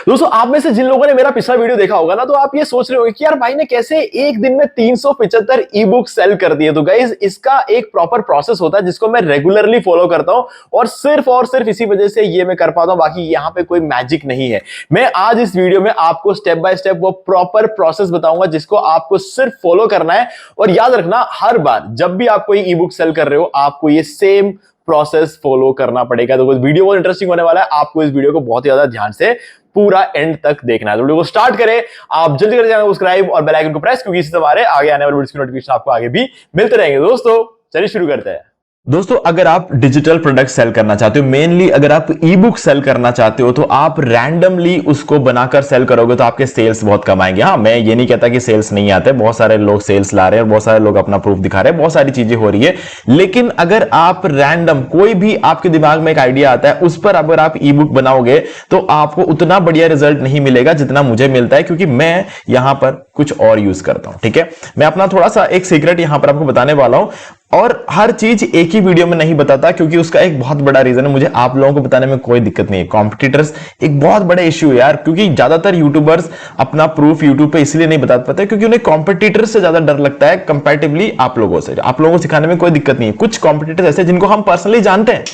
दोस्तों आप में से जिन लोगों ने मेरा पिछला वीडियो देखा होगा ना, तो आप ये सोच रहे होंगे कि यार भाई ने कैसे एक दिन में 375 ई बुक सेल कर दिए। तो गाइस इसका एक प्रॉपर प्रोसेस होता है जिसको मैं रेगुलरली फॉलो करता हूं और सिर्फ इसी वजह से ये मैं कर पाता हूं। बाकी यहां पे कोई मैजिक नहीं है। मैं आज इस वीडियो में आपको स्टेप बाय स्टेप वो प्रॉपर प्रोसेस बताऊंगा जिसको आपको सिर्फ फॉलो करना है। और याद रखना, हर बार जब भी आप कोई ई बुक सेल कर रहे हो आपको ये सेम प्रोसेस फॉलो करना पड़ेगा। तो वीडियो बहुत इंटरेस्टिंग होने वाला है। आपको इस वीडियो को बहुत ही ज्यादा ध्यान से पूरा एंड तक देखना है। तो वीडियो को स्टार्ट करें। आप जल्दी कर चैनल को सब्सक्राइब और बेल आइकन को प्रेस, क्योंकि इससे हमारे आगे आने वाले वीडियोस की नोटिफिकेशन आपको आगे भी मिलते रहेंगे। दोस्तों चलिए शुरू करते हैं। दोस्तों अगर आप डिजिटल प्रोडक्ट सेल करना चाहते हो, मेनली अगर आप ई बुक सेल करना चाहते हो, तो आप रैंडमली उसको बनाकर सेल करोगे तो आपके सेल्स बहुत कम आएंगे। हाँ, मैं ये नहीं कहता कि सेल्स नहीं आते, बहुत सारे लोग सेल्स ला रहे हैं, बहुत सारे लोग अपना प्रूफ दिखा रहे हैं, बहुत सारी चीजें हो रही है। लेकिन अगर आप रैंडम कोई भी आपके दिमाग में एक आइडिया आता है, उस पर अगर आप ई बुक बनाओगे तो आपको उतना बढ़िया रिजल्ट नहीं मिलेगा जितना मुझे मिलता है, क्योंकि मैं यहां पर कुछ और यूज करता हूं। ठीक है, मैं अपना थोड़ा सा एक सीक्रेट यहां पर आपको बताने वाला हूं, और हर चीज एक ही वीडियो में नहीं बताता, क्योंकि उसका एक बहुत बड़ा रीजन है। मुझे आप लोगों को बताने में कोई दिक्कत नहीं है। कॉम्पिटिटर्स एक बहुत बड़ा इश्यू है यार, क्योंकि ज्यादातर यूट्यूबर्स अपना प्रूफ यूट्यूब पे इसलिए नहीं बता पाते क्योंकि उन्हें कॉम्पिटिटर्स से ज्यादा डर लगता है कंपैरेटिवली आप लोगों से। आप लोगों को सिखाने में कोई दिक्कत नहीं है। कुछ कॉम्पिटिटर्स ऐसे जिनको हम पर्सनली जानते हैं,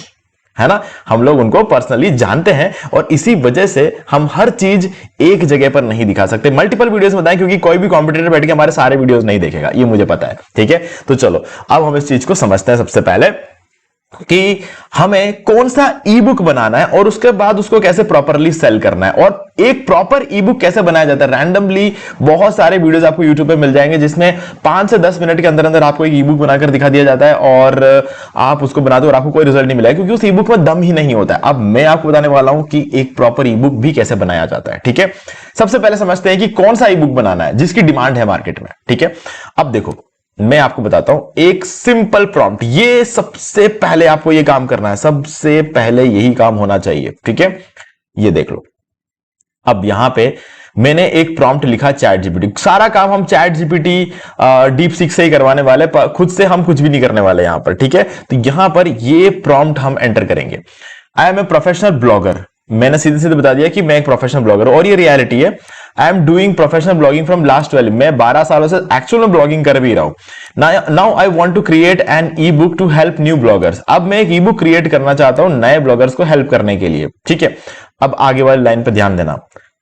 है ना, हम लोग उनको पर्सनली जानते हैं, और इसी वजह से हम हर चीज एक जगह पर नहीं दिखा सकते। मल्टीपल वीडियोस में बताएं, क्योंकि कोई भी कॉम्पिटिटर बैठ के हमारे सारे वीडियोस नहीं देखेगा, ये मुझे पता है। ठीक है, तो चलो अब हम इस चीज को समझते हैं। सबसे पहले कि हमें कौन सा ई बुक बनाना है और उसके बाद उसको कैसे प्रॉपरली सेल करना है, और एक प्रॉपर ई बुक कैसे बनाया जाता है। रैंडमली बहुत सारे वीडियोस आपको यूट्यूब पे मिल जाएंगे जिसमें 5 से 10 मिनट के अंदर अंदर आपको एक ई बुक बनाकर दिखा दिया जाता है, और आप उसको बनाते हो और आपको कोई रिजल्ट नहीं मिला है, क्योंकि उस ई बुक में दम ही नहीं होता है। अब मैं आपको बताने वाला हूं कि एक प्रॉपर ई बुक भी कैसे बनाया जाता है। ठीक है, सबसे पहले समझते हैं कि कौन सा ई बुक बनाना है जिसकी डिमांड है मार्केट में। ठीक है, अब देखो मैं आपको बताता हूं एक सिंपल प्रॉम्प्ट। ये सबसे पहले आपको ये काम करना है, सबसे पहले यही काम होना चाहिए। ठीक है, ये देख लो। अब यहां पे मैंने एक प्रॉम्प्ट लिखा चैट जीपीटी। सारा काम हम चैट जीपीटी डीप सीक से ही करवाने वाले, खुद से हम कुछ भी नहीं करने वाले यहां पर। ठीक है, तो यहां पर ये प्रॉम्प्ट हम एंटर करेंगे। I am a professional blogger. मैंने सीधे सीधे बता दिया कि मैं एक प्रोफेशनल ब्लॉगर हूं, और ये रियलिटी है। I am doing professional blogging from last 12। मैं 12 सालों से एक्चुअल में ब्लॉगिंग कर भी रहा हूं। Now I want to create an e book to help new bloggers. अब मैं एक ई बुक क्रिएट करना चाहता हूं नए ब्लॉगर्स को हेल्प करने के लिए। ठीक है, अब आगे वाली लाइन पर ध्यान देना।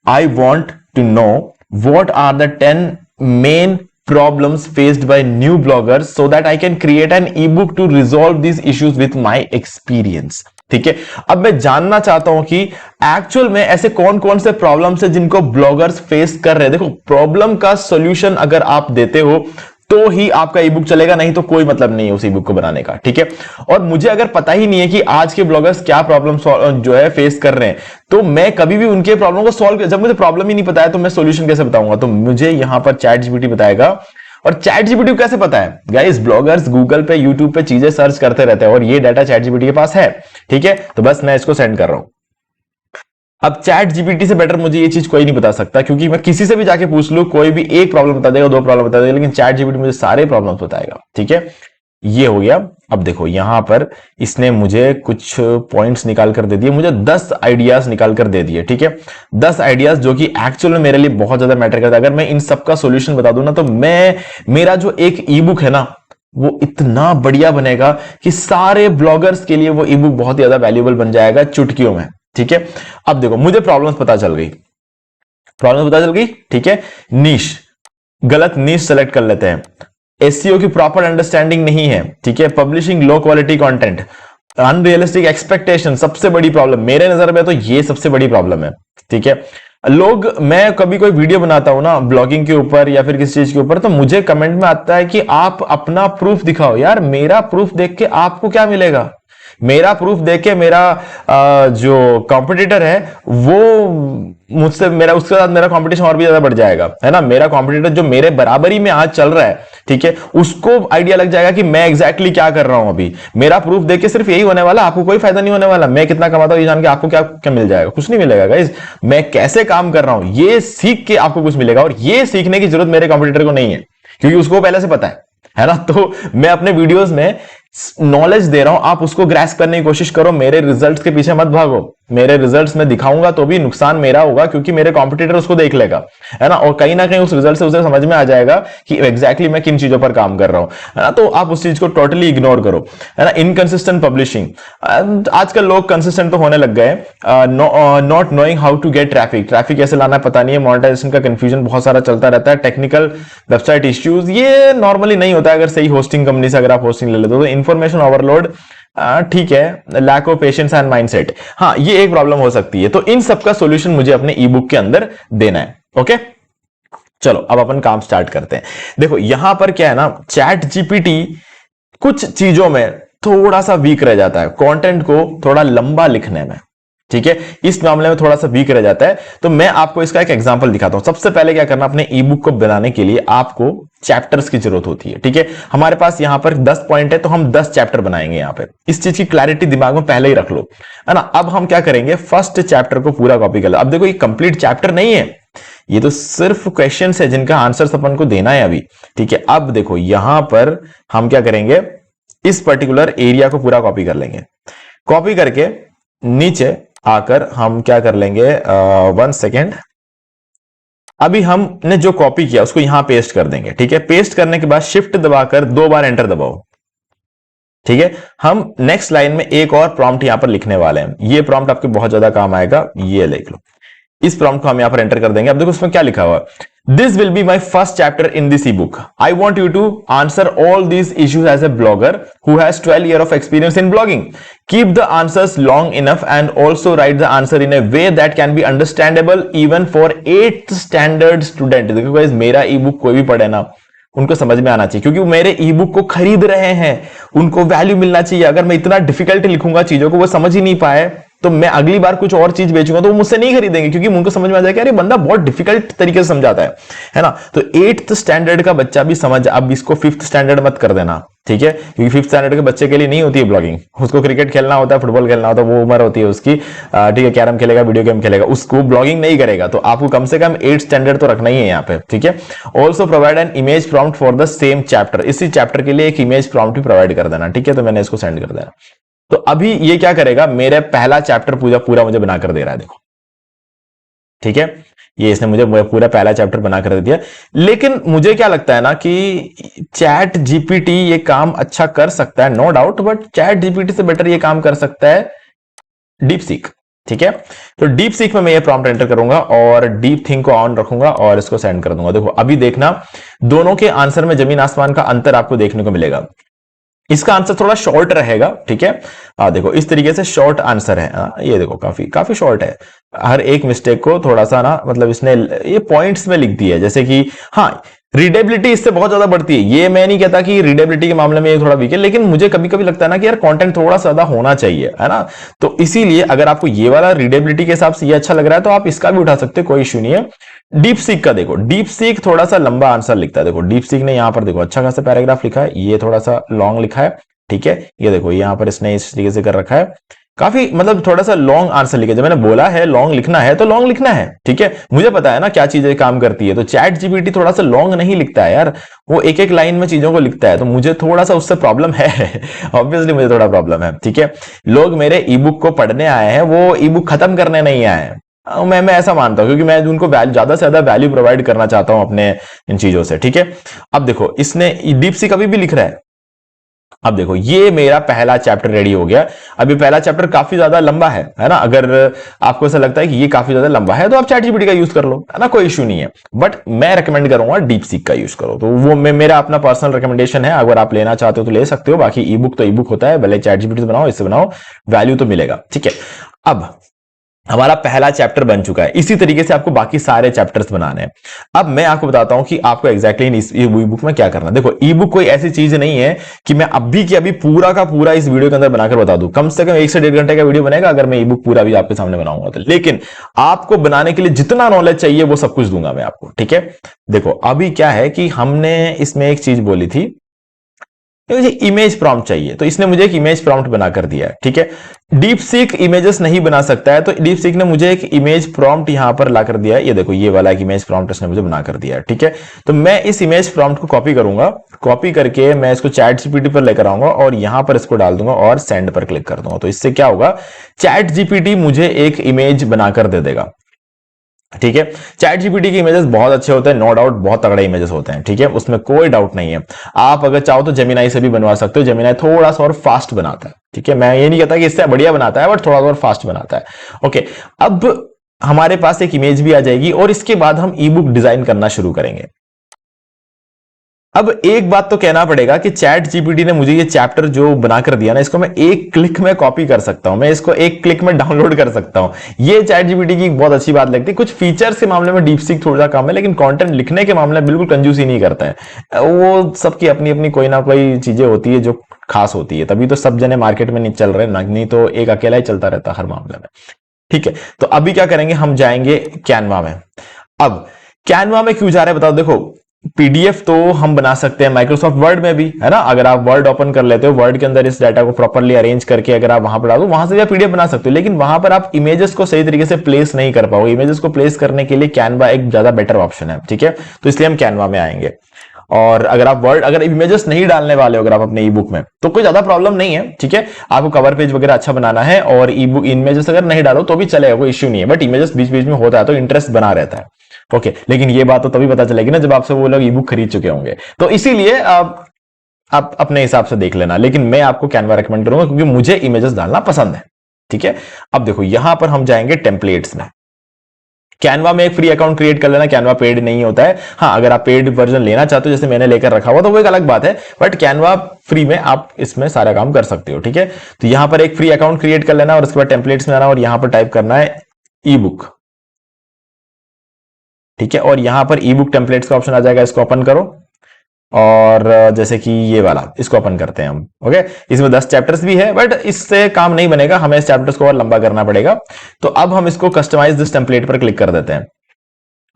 I want to know what are the 10 main problems faced by new bloggers so that I can create an ebook to resolve these issues with my experience। ठीक है, अब मैं जानना चाहता हूं कि एक्चुअल में ऐसे कौन कौन से प्रॉब्लम्स है जिनको ब्लॉगर्स फेस कर रहे हैं। देखो, प्रॉब्लम का सॉल्यूशन अगर आप देते हो तो ही आपका ई बुक चलेगा, नहीं तो कोई मतलब नहीं है उस ई बुक को बनाने का। ठीक है, और मुझे अगर पता ही नहीं है कि आज के ब्लॉगर्स क्या प्रॉब्लम जो है फेस कर रहे हैं, तो मैं कभी भी उनके प्रॉब्लम को सॉल्व, जब मुझे प्रॉब्लम ही नहीं पता है तो मैं सॉल्यूशन कैसे बताऊंगा। तो मुझे यहां पर चैट जीपीटी बताएगा। और चैट जीपीटी कैसे पता है गाइस? ब्लॉगर्स गूगल पे यूट्यूब पे चीजें सर्च करते रहते हैं, और ये डाटा चैट जीपीटी के पास है। ठीक है, तो बस मैं इसको सेंड कर रहा हूं। अब चैट जीपीटी से बेटर मुझे ये चीज कोई नहीं बता सकता, क्योंकि मैं किसी से भी जाके पूछ लूं, कोई भी एक प्रॉब्लम बता देगा, 2 प्रॉब्लम बता देगा, लेकिन चैट जीपीटी मुझे सारे प्रॉब्लम्स बताएगा। ठीक है, ये हो गया। अब देखो यहां पर इसने मुझे कुछ पॉइंट्स निकाल कर दे दिए, मुझे 10 आइडियाज निकाल कर दे दिए। ठीक है, 10 आइडियाज जो कि एक्चुअल में मेरे लिए बहुत ज्यादा मैटर करता है। अगर मैं इन सबका सॉल्यूशन बता दूं ना, तो मेरा जो एक ई बुक है ना, वो इतना बढ़िया बनेगा कि सारे ब्लॉगर्स के लिए वो ई बुक बहुत ज्यादा वैल्यूएबल बन जाएगा चुटकियों में। ठीक है, अब देखो मुझे प्रॉब्लम्स पता चल गई। ठीक है, नीश, गलत नीश सेलेक्ट कर लेते हैं। एसईओ की प्रॉपर अंडरस्टैंडिंग नहीं है। ठीक है, publishing low quality content, unrealistic expectation, सबसे बड़ी प्रॉब्लम मेरे नजर में, तो ये सबसे बड़ी प्रॉब्लम है। ठीक है, मैं कभी कोई वीडियो बनाता हूं ना ब्लॉगिंग के ऊपर या फिर किसी चीज के ऊपर, तो मुझे कमेंट में आता है कि आप अपना प्रूफ दिखाओ। यार मेरा प्रूफ देख के आपको क्या मिलेगा? मेरा प्रूफ देख के मेरा जो कॉम्पिटिटर है वो मुझसे, उसके साथ मेरा कंपटीशन और भी ज्यादा बढ़ जाएगा, है ना। मेरा कॉम्पिटिटर जो मेरे बराबरी में आज चल रहा है, ठीक है, उसको आइडिया लग जाएगा कि मैं एग्जैक्टली क्या कर रहा हूं अभी। मेरा प्रूफ देख के सिर्फ यही होने वाला, आपको कोई फायदा नहीं होने वाला। मैं कितना कमाता हूं ये जान के आपको क्या क्या मिल जाएगा? कुछ नहीं मिलेगा गाइस। मैं कैसे काम कर रहा हूं ये सीख के आपको कुछ मिलेगा, और ये सीखने की जरूरत मेरे कॉम्पिटिटर को नहीं है, क्योंकि उसको पहले से पता है ना। तो मैं अपने वीडियोस में नॉलेज दे रहा हूं, आप उसको ग्रैस्प करने की कोशिश करो, मेरे रिजल्ट्स के पीछे मत भागो। मेरे रिजल्ट्स में दिखाऊंगा तो भी नुकसान मेरा होगा, क्योंकि मेरे कॉम्पिटिटर उसको देख लेगा, है ना, और कहीं ना कहीं उस रिजल्ट से उसे समझ में आ जाएगा कि एग्जैक्टली मैं किन चीजों पर काम कर रहा हूं, है ना। तो आप उस चीज को टोटली इग्नोर करो, है ना। इनकंसिस्टेंट पब्लिशिंग, आजकल लोग कंसिस्टेंट तो होने लग गए, not knowing how to get traffic, traffic कैसे लाना पता नहीं है, मोनेटाइजेशन का कंफ्यूजन बहुत सारा चलता रहता है, टेक्निकल वेबसाइट इश्यूज, ये नॉर्मली नहीं होता है अगर सही होस्टिंग कंपनी से अगर आप होस्टिंग ले लेते हो। तो इन्फॉर्मेशन ओवरलोड, ठीक है, lack of patience and mindset, हाँ ये एक प्रॉब्लम हो सकती है। तो इन सब का सॉल्यूशन मुझे अपने ई बुक के अंदर देना है। ओके, चलो अब अपन काम स्टार्ट करते हैं। देखो यहां पर क्या है ना, चैट जीपीटी कुछ चीजों में थोड़ा सा वीक रह जाता है, कंटेंट को थोड़ा लंबा लिखने में, ठीक है, इस मामले में थोड़ा सा वीक रह जाता है। तो मैं आपको इसका एक एग्जांपल दिखाता हूं। सबसे पहले क्या करना, अपने ई बुक को बनाने के लिए आपको चैप्टर्स की जरूरत होती है, ठीक है। हमारे पास यहां पर 10 पॉइंट है, तो हम 10 चैप्टर बनाएंगे यहां पे। इस चीज की क्लैरिटी दिमाग में पहले ही रख लो, है ना। अब हम क्या करेंगे, फर्स्ट चैप्टर को पूरा कॉपी कर लो। अब देखो ये कंप्लीट चैप्टर नहीं है, ये तो सिर्फ क्वेश्चंस है जिनका आंसर अपन को देना है अभी, ठीक है। अब देखो यहां पर हम क्या करेंगे, इस पर्टिकुलर एरिया को पूरा कॉपी कर लेंगे। कॉपी करके नीचे आकर हम क्या कर लेंगे, 1 सेकेंड, अभी हमने जो कॉपी किया उसको यहां पेस्ट कर देंगे, ठीक है। पेस्ट करने के बाद शिफ्ट दबाकर 2 बार एंटर दबाओ, ठीक है। हम नेक्स्ट लाइन में एक और प्रॉम्प्ट यहां पर लिखने वाले हैं, ये प्रॉम्प्ट आपके बहुत ज्यादा काम आएगा, ये लिख लो। इस प्रॉम्प्ट को हम यहां पर एंटर कर देंगे। अब देखो उसमें क्या लिखा हुआ है, this will be my first chapter in this e book, I want you to answer all these issues as a blogger who has 12 years of experience in blogging. Keep the answers long enough and also write the answer in a way that can be understandable even for 8th standard student. देखो guys, मेरा ई book कोई भी पढ़े ना, उनको समझ में आना चाहिए, क्योंकि वो मेरे ई बुक को खरीद रहे हैं, उनको वैल्यू मिलना चाहिए। अगर मैं इतना डिफिकल्ट लिखूंगा चीजों को, वो समझ ही नहीं पाए, तो मैं अगली बार कुछ और चीज बेचूंगा तो वो मुझसे नहीं खरीदेंगे, क्योंकि उनको समझ में आ जाएगा अरे बंदा बहुत डिफिकल्ट तरीके से समझाता है ना। तो 8th स्टैंडर्ड का बच्चा भी समझ, अब इसको 5th स्टैंडर्ड मत कर देना, ठीक है, क्योंकि 5th स्टैंडर्ड के बच्चे के लिए नहीं होती है ब्लॉगिंग, उसको क्रिकेट खेलना होता है, फुटबॉल खेलना होता है, वो उम्र होती है उसकी, ठीक है, कैरम खेलेगा, वीडियो गेम खेलेगा, उसको ब्लॉगिंग नहीं करेगा। तो आपको कम से कम 8th स्टैंडर्ड तो रखना ही है यहाँ पे, ठीक है। Also provide an image prompt for the same chapter, इसी चैप्टर के लिए एक इमेज प्रॉम्प्ट भी प्रोवाइड कर देना, ठीक है। तो मैंने इसको सेंड कर देना। तो अभी ये क्या करेगा, मेरा पहला चैप्टर पूरा मुझे बनाकर दे रहा है, देखो, ठीक है। ये इसने मुझे पूरा पहला चैप्टर बनाकर दे दिया। लेकिन मुझे क्या लगता है ना कि चैट जीपीटी ये काम अच्छा कर सकता है, no doubt, but chat GPT से बेटर ये काम कर सकता है डीप सीक, ठीक है। तो डीप सीक में मैं ये प्रॉम्प्ट एंटर करूंगा और डीप थिंक को ऑन रखूंगा और इसको सेंड कर दूंगा। देखो अभी देखना, दोनों के आंसर में जमीन आसमान का अंतर आपको देखने को मिलेगा। इसका आंसर थोड़ा शॉर्ट रहेगा, ठीक है। देखो इस तरीके से शॉर्ट आंसर है, ये देखो काफी शॉर्ट है। हर एक मिस्टेक को थोड़ा सा ना, मतलब इसने ये पॉइंट्स में लिख दिया है, जैसे कि हाँ, रीडेबिलिटी इससे बहुत ज्यादा बढ़ती है। ये मैं नहीं कहता कि रीडेबिलिटी के मामले में ये थोड़ा वीक है, लेकिन मुझे कभी कभी लगता है ना कि यार कंटेंट थोड़ा सा ज्यादा होना चाहिए, है ना। तो इसीलिए अगर आपको ये वाला रीडेबिलिटी के हिसाब से ये अच्छा लग रहा है तो आप इसका भी उठा सकते हो, कोई इश्यू नहीं है। डीप सीक का देखो, डीप सीक थोड़ा सा लंबा आंसर लिखता है। देखो डीप सीक ने यहां पर देखो अच्छा खासा पैराग्राफ लिखा है, ये थोड़ा सा लॉन्ग लिखा है, ठीक है। ये देखो यहां पर इसने इस तरीके से कर रखा है, काफी मतलब थोड़ा सा लॉन्ग आंसर लिखा। जब मैंने बोला है लॉन्ग लिखना है तो लॉन्ग लिखना है, ठीक है। मुझे पता है ना क्या चीजें काम करती है। तो चैट जीपीटी थोड़ा सा लॉन्ग नहीं लिखता है यार, वो एक एक लाइन में चीजों को लिखता है, तो मुझे थोड़ा सा उससे प्रॉब्लम है ऑब्वियसली मुझे थोड़ा प्रॉब्लम है, ठीक है। लोग मेरे ई बुक को पढ़ने आए हैं, वो ई बुक खत्म करने नहीं आए हैं। मैं ऐसा मानता हूं, क्योंकि मैं उनको ज्यादा से ज्यादा वैल्यू प्रोवाइड करना चाहता हूं अपने इन चीजों से, ठीक है। अब देखो इसने डीप सीक अभी भी लिख रहा है। अब देखो ये मेरा पहला चैप्टर रेडी हो गया। अभी पहला चैप्टर काफी ज्यादा लंबा है ना। अगर आपको ऐसा लगता है कि ये काफी ज्यादा लंबा है तो आप चैट जीपीटी का यूज कर लो, है ना, कोई इश्यू नहीं है। बट मैं रेकमेंड करूंगा डीप सीक का यूज करो। तो वो मेरा अपना पर्सनल रिकमेंडेशन है, अगर आप लेना चाहते हो तो ले सकते हो। बाकी ई बुक तो ई बुक होता है, भले चैट जीपीटी से बनाओ, इससे बनाओ, वैल्यू तो मिलेगा, ठीक है। अब हमारा पहला चैप्टर बन चुका है। इसी तरीके से आपको बाकी सारे चैप्टर्स बनाने हैं। अब मैं आपको बताता हूं कि आपको एग्जैक्टली इस ई बुक में क्या करना है। देखो ई बुक कोई ऐसी चीज नहीं है कि मैं अभी की अभी पूरा का पूरा इस वीडियो के अंदर बनाकर बता दूं। कम से कम 1 से 1.5 घंटे का वीडियो बनेगा अगर मैं ई बुक पूरा भी आपके सामने बनाऊंगा तो। लेकिन आपको बनाने के लिए जितना नॉलेज चाहिए वो सब कुछ दूंगा मैं आपको, ठीक है। देखो अभी क्या है कि हमने इसमें एक चीज बोली थी, मुझे इमेज प्रॉम्प्ट चाहिए, तो इसने मुझे एक इमेज प्रॉम्प्ट बना कर दिया है। ठीक है, डीप सीक इमेजेस नहीं बना सकता है, तो डीप सीक ने मुझे एक इमेज प्रॉम्प्ट यहां पर ला कर दिया है। ये देखो, ये वाला एक इमेज प्रॉम्प्ट इसने मुझे बना कर दिया है। ठीक है, तो मैं इस इमेज प्रॉम्प्ट को कॉपी करूंगा, कॉपी करके मैं इसको चैट जीपीटी पर लेकर आऊंगा और यहां पर इसको डाल दूंगा और सेंड पर क्लिक कर दूंगा। तो इससे क्या होगा, चैट जीपीटी मुझे एक इमेज बनाकर दे देगा। ठीक है, चैट जीपीटी के इमेजेस बहुत अच्छे होते हैं, नो डाउट, बहुत तगड़े इमेजेस होते हैं। ठीक है, उसमें कोई डाउट नहीं है। आप अगर चाहो तो जेमिनाई से भी बनवा सकते हो, जेमिनाई थोड़ा सा और फास्ट बनाता है। ठीक है, मैं ये नहीं कहता कि इससे बढ़िया बनाता है, बट थोड़ा सा और फास्ट बनाता है। ओके, अब हमारे पास एक इमेज भी आ जाएगी और इसके बाद हम ई बुक डिजाइन करना शुरू करेंगे। अब एक बात तो कहना पड़ेगा कि चैट जीपीटी ने मुझे ये चैप्टर जो बनाकर दिया ना, इसको मैं एक क्लिक में कॉपी कर सकता हूं, मैं इसको एक क्लिक में डाउनलोड कर सकता हूं। ये चैट जीपीटी की बहुत अच्छी बात लगती है। कुछ फीचर्स के मामले में डीपसीक थोड़ा कम है, लेकिन कंटेंट लिखने के मामले में बिल्कुल कंजूसी नहीं करता है। वो सबकी अपनी अपनी कोई ना कोई चीजें होती है जो खास होती है, तभी तो सब जने मार्केट में नहीं चल रहे, नहीं तो एक अकेला ही चलता रहता हर मामले में। ठीक है, तो अभी क्या करेंगे, हम जाएंगे कैनवा में। अब कैनवा में क्यों जा रहे हैं बताओ। देखो, पीडीएफ तो हम बना सकते हैं माइक्रोसॉफ्ट वर्ड में भी, है ना। अगर आप वर्ड ओपन कर लेते हो, वर्ड के अंदर इस डाटा को प्रॉपर्ली अरेंज करके अगर आप वहां पर डालो, वहां से भी पीडीएफ बना सकते हो। लेकिन वहां पर आप इमेजेस को सही तरीके से प्लेस नहीं कर पाओगे। इमेजेस को प्लेस करने के लिए कैनवा एक ज्यादा बेटर ऑप्शन है। ठीक है, तो इसलिए हम कैनवा में आएंगे। और अगर आप वर्ड, अगर इमेजेस नहीं डालने वाले हो अगर आप अपने ई बुक में, तो कोई ज्यादा प्रॉब्लम नहीं है। ठीक है, आपको कवर पेज वगैरह अच्छा बनाना है और ई बुक इमेजेस अगर नहीं डालो तो भी चलेगा, कोई इश्यू नहीं है। बट इमेजेस बीच बीच में होता है तो इंटरेस्ट बना रहता है। ओके, लेकिन ये बात तो तभी पता चलेगी ना जब आपसे वो लोग ई बुक खरीद चुके होंगे। तो इसीलिए आप अपने हिसाब से देख लेना, लेकिन मैं आपको कैनवा रेकमेंड करूंगा क्योंकि मुझे इमेजेस डालना पसंद है। ठीक है, अब देखो यहां पर हम जाएंगे टेम्पलेट्स में। कैनवा में एक फ्री अकाउंट क्रिएट कर लेना, कैनवा पेड नहीं होता है। हाँ, अगर आप पेड वर्जन लेना चाहते हो जैसे मैंने लेकर रखा हुआ तो वो एक अलग बात है, बट कैनवा फ्री में आप इसमें सारा काम कर सकते हो। ठीक है, तो यहां पर एक फ्री अकाउंट क्रिएट कर लेना और उसके बाद टेम्पलेट्स में आना और यहां पर टाइप करना है ई बुक। ठीक है, और यहां पर ई बुक टेम्पलेट्स का ऑप्शन आ जाएगा, इसको ओपन करो और जैसे कि ये वाला इसको ओपन करते हैं हम। ओके, इसमें 10 चैप्टर्स भी है, बट इससे काम नहीं बनेगा, हमें इस चैप्टर्स को और लंबा करना पड़ेगा। तो अब हम इसको कस्टमाइज दिस टेम्पलेट पर क्लिक कर देते हैं।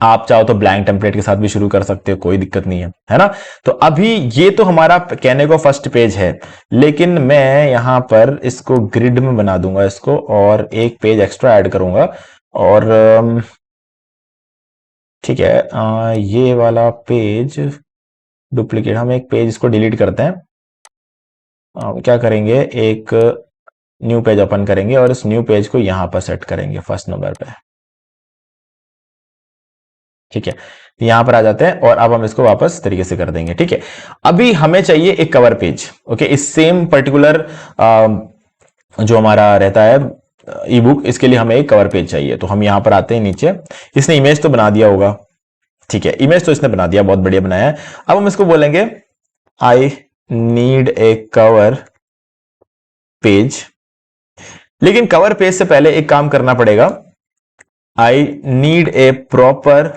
आप चाहो तो ब्लैंक टेम्पलेट के साथ भी शुरू कर सकते हो, कोई दिक्कत नहीं है ना। तो अभी ये तो हमारा कहने को फर्स्ट पेज है, लेकिन मैं यहां पर इसको ग्रिड में बना दूंगा इसको और एक पेज एक्स्ट्रा ऐड करूंगा। और ठीक है, ये वाला पेज डुप्लीकेट, हम एक पेज इसको डिलीट करते हैं। क्या करेंगे, एक न्यू पेज ओपन करेंगे और इस न्यू पेज को यहां पर सेट करेंगे फर्स्ट नंबर पे। ठीक है, यहां पर आ जाते हैं और अब हम इसको वापस तरीके से कर देंगे। ठीक है, अभी हमें चाहिए एक कवर पेज। ओके, इस सेम पर्टिकुलर जो हमारा रहता है ई बुक, इसके लिए हमें एक कवर पेज चाहिए। तो हम यहां पर आते हैं नीचे, इसने इमेज तो बना दिया होगा। ठीक है, इमेज तो इसने बना दिया, बहुत बढ़िया बनाया है। अब हम इसको बोलेंगे आई नीड ए कवर पेज, लेकिन कवर पेज से पहले एक काम करना पड़ेगा, आई need a proper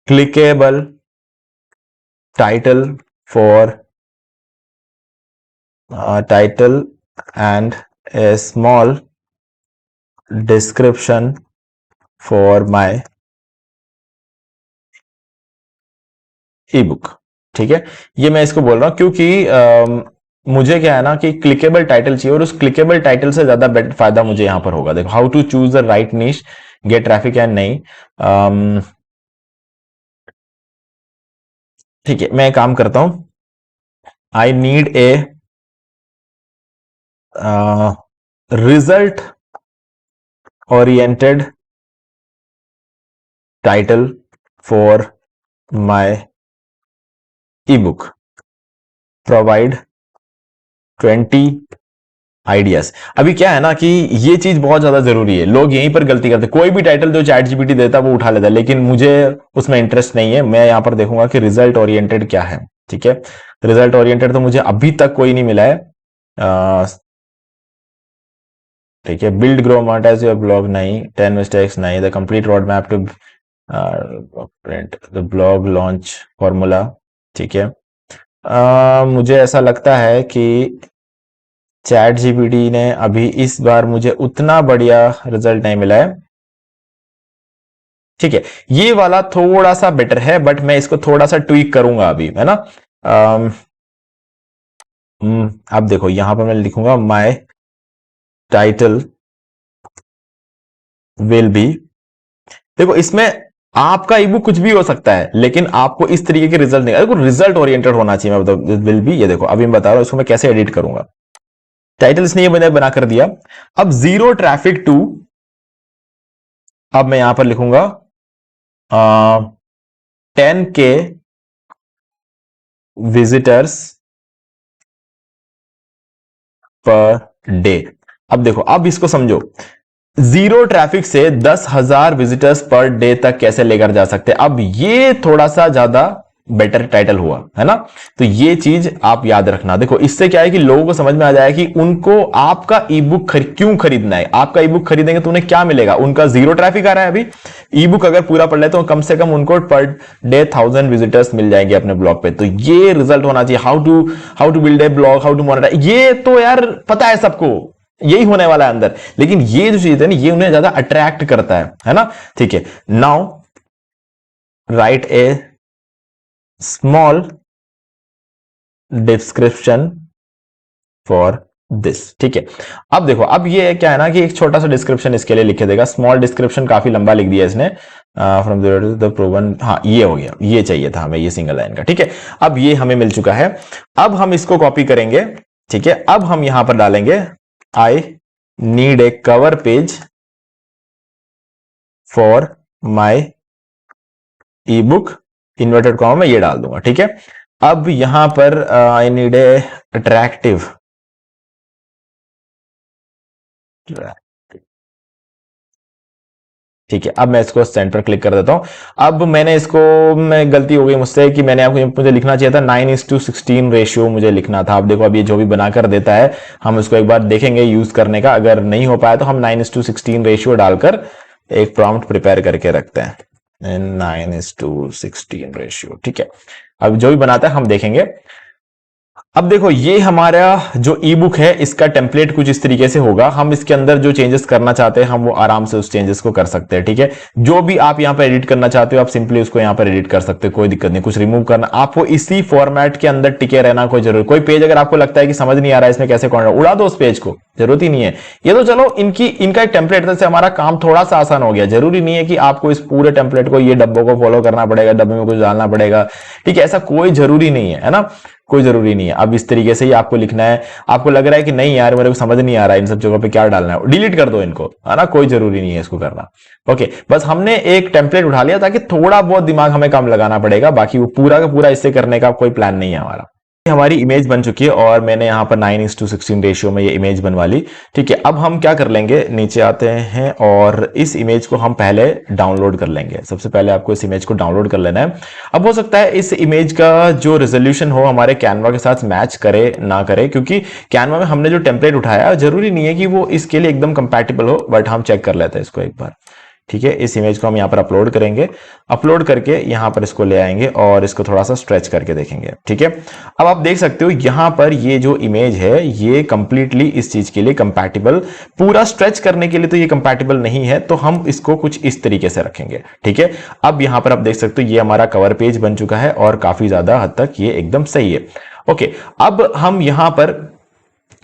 clickable title for title and A small description for my e book. ठीक है, ये मैं इसको बोल रहा हूं क्योंकि मुझे क्या है ना कि क्लिकेबल टाइटल चाहिए और उस क्लिकेबल टाइटल से ज्यादा फायदा मुझे यहां पर होगा। देखो, how to choose the right niche, get traffic and नहीं। ठीक है, मैं एक काम करता हूं, I need a result oriented title for my e book, provide 20 ideas. अभी क्या है ना कि ये चीज बहुत ज्यादा जरूरी है, लोग यहीं पर गलती करते हैं। कोई भी टाइटल जो चैट जीपीटी देता है वो उठा लेता है, लेकिन मुझे उसमें इंटरेस्ट नहीं है। मैं यहां पर देखूंगा कि रिजल्ट ओरिएंटेड क्या है। ठीक है, रिजल्ट ओरिएंटेड तो मुझे अभी तक कोई नहीं मिला है। ठीक है, build grow monetize your blog नहीं, 10 मिस्टेक्स नहीं, the complete road map to print the blog launch formula. ठीक है, मुझे ऐसा लगता है कि चैट जीपीटी ने अभी इस बार मुझे उतना बढ़िया रिजल्ट नहीं मिला है। ठीक है, ये वाला थोड़ा सा बेटर है, बट मैं इसको थोड़ा सा ट्वीक करूंगा अभी, है ना। अब देखो यहां पर मैं लिखूंगा माय टाइटल विल बी। देखो इसमें आपका ईबुक कुछ भी हो सकता है, लेकिन आपको इस तरीके के रिजल्ट नहीं, देखो रिजल्ट ओरिएंटेड होना चाहिए। मैं बताऊं विल बी, ये देखो अभी मैं बता रहा हूं इसको मैं कैसे एडिट करूंगा। टाइटल इसने ये मैंने बना कर दिया। अब जीरो ट्रैफिक टू, अब मैं यहां पर लिखूंगा 10K विजिटर्स पर डे। अब देखो अब इसको समझो, जीरो ट्रैफिक से 10,000 विजिटर्स पर डे तक कैसे लेकर जा सकते हैं। अब ये थोड़ा सा ज्यादा बेटर टाइटल हुआ है ना, तो ये चीज आप याद रखना। देखो इससे क्या है कि लोगों को समझ में आ जाए कि उनको आपका ईबुक क्यों खरीदना है। आपका ईबुक खरीदेंगे तो उन्हें क्या मिलेगा, उनका जीरो ट्रैफिक आ रहा है अभी, ईबुक अगर पूरा पढ़ ले तो कम से कम उनको पर डे 1000 विजिटर्स मिल जाएंगे अपने ब्लॉग पे। तो ये रिजल्ट होना चाहिए। How to build a blog, how to monetize, ये तो यार पता है सबको, यही होने वाला है अंदर। लेकिन ये जो चीज है ना, ये उन्हें ज्यादा अट्रैक्ट करता है ना। ठीक है, now right a small description for this. ठीक है, अब देखो अब ये क्या है ना कि एक छोटा सा डिस्क्रिप्शन इसके लिए लिख देगा। स्मॉल डिस्क्रिप्शन काफी लंबा लिख दिया इसने, फ्रॉम द प्रूवन। हाँ ये हो गया, ये चाहिए था हमें, ये सिंगल लाइन का। ठीक है, अब ये हमें मिल चुका है। अब हम इसको कॉपी करेंगे। ठीक है, अब हम यहां पर डालेंगे आई need A cover page for my E book, inverted comma में ये डाल दूंगा। ठीक है, अब यहां पर आई नीड ए अट्रैक्टिव, ठीक है। अब मैं इसको सेंड पर क्लिक कर देता हूं। अब मैंने इसको, मैं गलती हो गई मुझसे कि मैंने आपको, मुझे लिखना चाहिए था 9:16 रेशियो मुझे लिखना था। अब देखो अब ये जो भी बनाकर देता है हम उसको एक बार देखेंगे यूज करने का। अगर नहीं हो पाया तो हम 9:16 रेशियो डालकर एक प्रॉम्प्ट प्रिपेयर करके रखते हैं, 9:16 रेशियो। ठीक है, अब जो भी बनाता है हम देखेंगे। अब देखो ये हमारा जो ई बुक है इसका टेम्पलेट कुछ इस तरीके से होगा। हम इसके अंदर जो चेंजेस करना चाहते हैं हम वो आराम से उस चेंजेस को कर सकते हैं। ठीक है, जो भी आप यहां पर एडिट करना चाहते हो आप सिंपली उसको यहां पर एडिट कर सकते हो, कोई दिक्कत नहीं। कुछ रिमूव करना, आपको इसी फॉर्मेट के अंदर टिके रहना कोई जरूरी। कोई पेज अगर आपको लगता है कि समझ नहीं आ रहा है इसमें कैसे कौन, उड़ा दो उस पेज को, जरूरत ही नहीं है। ये तो चलो इनका एक टेम्पलेट से हमारा काम थोड़ा सा आसान हो गया। जरूरी नहीं है कि आपको इस पूरे टेम्पलेट को, ये डब्बों को फॉलो करना पड़ेगा, डब्बे में कुछ डालना पड़ेगा। ठीक है, ऐसा कोई जरूरी नहीं है ना, कोई जरूरी नहीं है। अब इस तरीके से ही आपको लिखना है। आपको लग रहा है कि नहीं यार मेरे को समझ नहीं आ रहा है इन सब जगहों पे क्या डालना है, डिलीट कर दो इनको, है ना, कोई जरूरी नहीं है इसको करना। ओके, बस हमने एक टेम्पलेट उठा लिया ताकि थोड़ा बहुत दिमाग हमें कम लगाना पड़ेगा, बाकी वो पूरा का पूरा इससे करने का कोई प्लान नहीं है हमारा। हमारी इमेज बन चुकी है और मैंने यहां पर 9:16 रेशियो में ये इमेज बनवा ली। ठीक है, अब हम क्या कर लेंगे, नीचे आते हैं और इस इमेज को हम पहले डाउनलोड कर लेंगे। सबसे पहले आपको इस इमेज को डाउनलोड कर लेना है। अब हो सकता है इस इमेज का जो रेजोल्यूशन हो हमारे कैनवा के साथ मैच करे ना करे, क्योंकि कैनवा में हमने जो टेम्पलेट उठाया जरूरी नहीं है कि वो इसके लिए एकदम कंपैटिबल हो, बट हम चेक कर लेते हैं इसको एक बार। ठीक है, इस इमेज को हम यहां पर अपलोड करेंगे। अपलोड करके यहां पर इसको ले आएंगे और इसको थोड़ा सा स्ट्रेच करके देखेंगे। ठीक है, अब आप देख सकते हो यहां पर ये जो इमेज है ये कंप्लीटली इस चीज के लिए कंपैटिबल, पूरा स्ट्रेच करने के लिए तो ये कंपैटिबल नहीं है, तो हम इसको कुछ इस तरीके से रखेंगे। ठीक है, अब यहां पर आप देख सकते हो ये हमारा कवर पेज बन चुका है और काफी ज्यादा हद तक ये एकदम सही है। ओके, अब हम यहां पर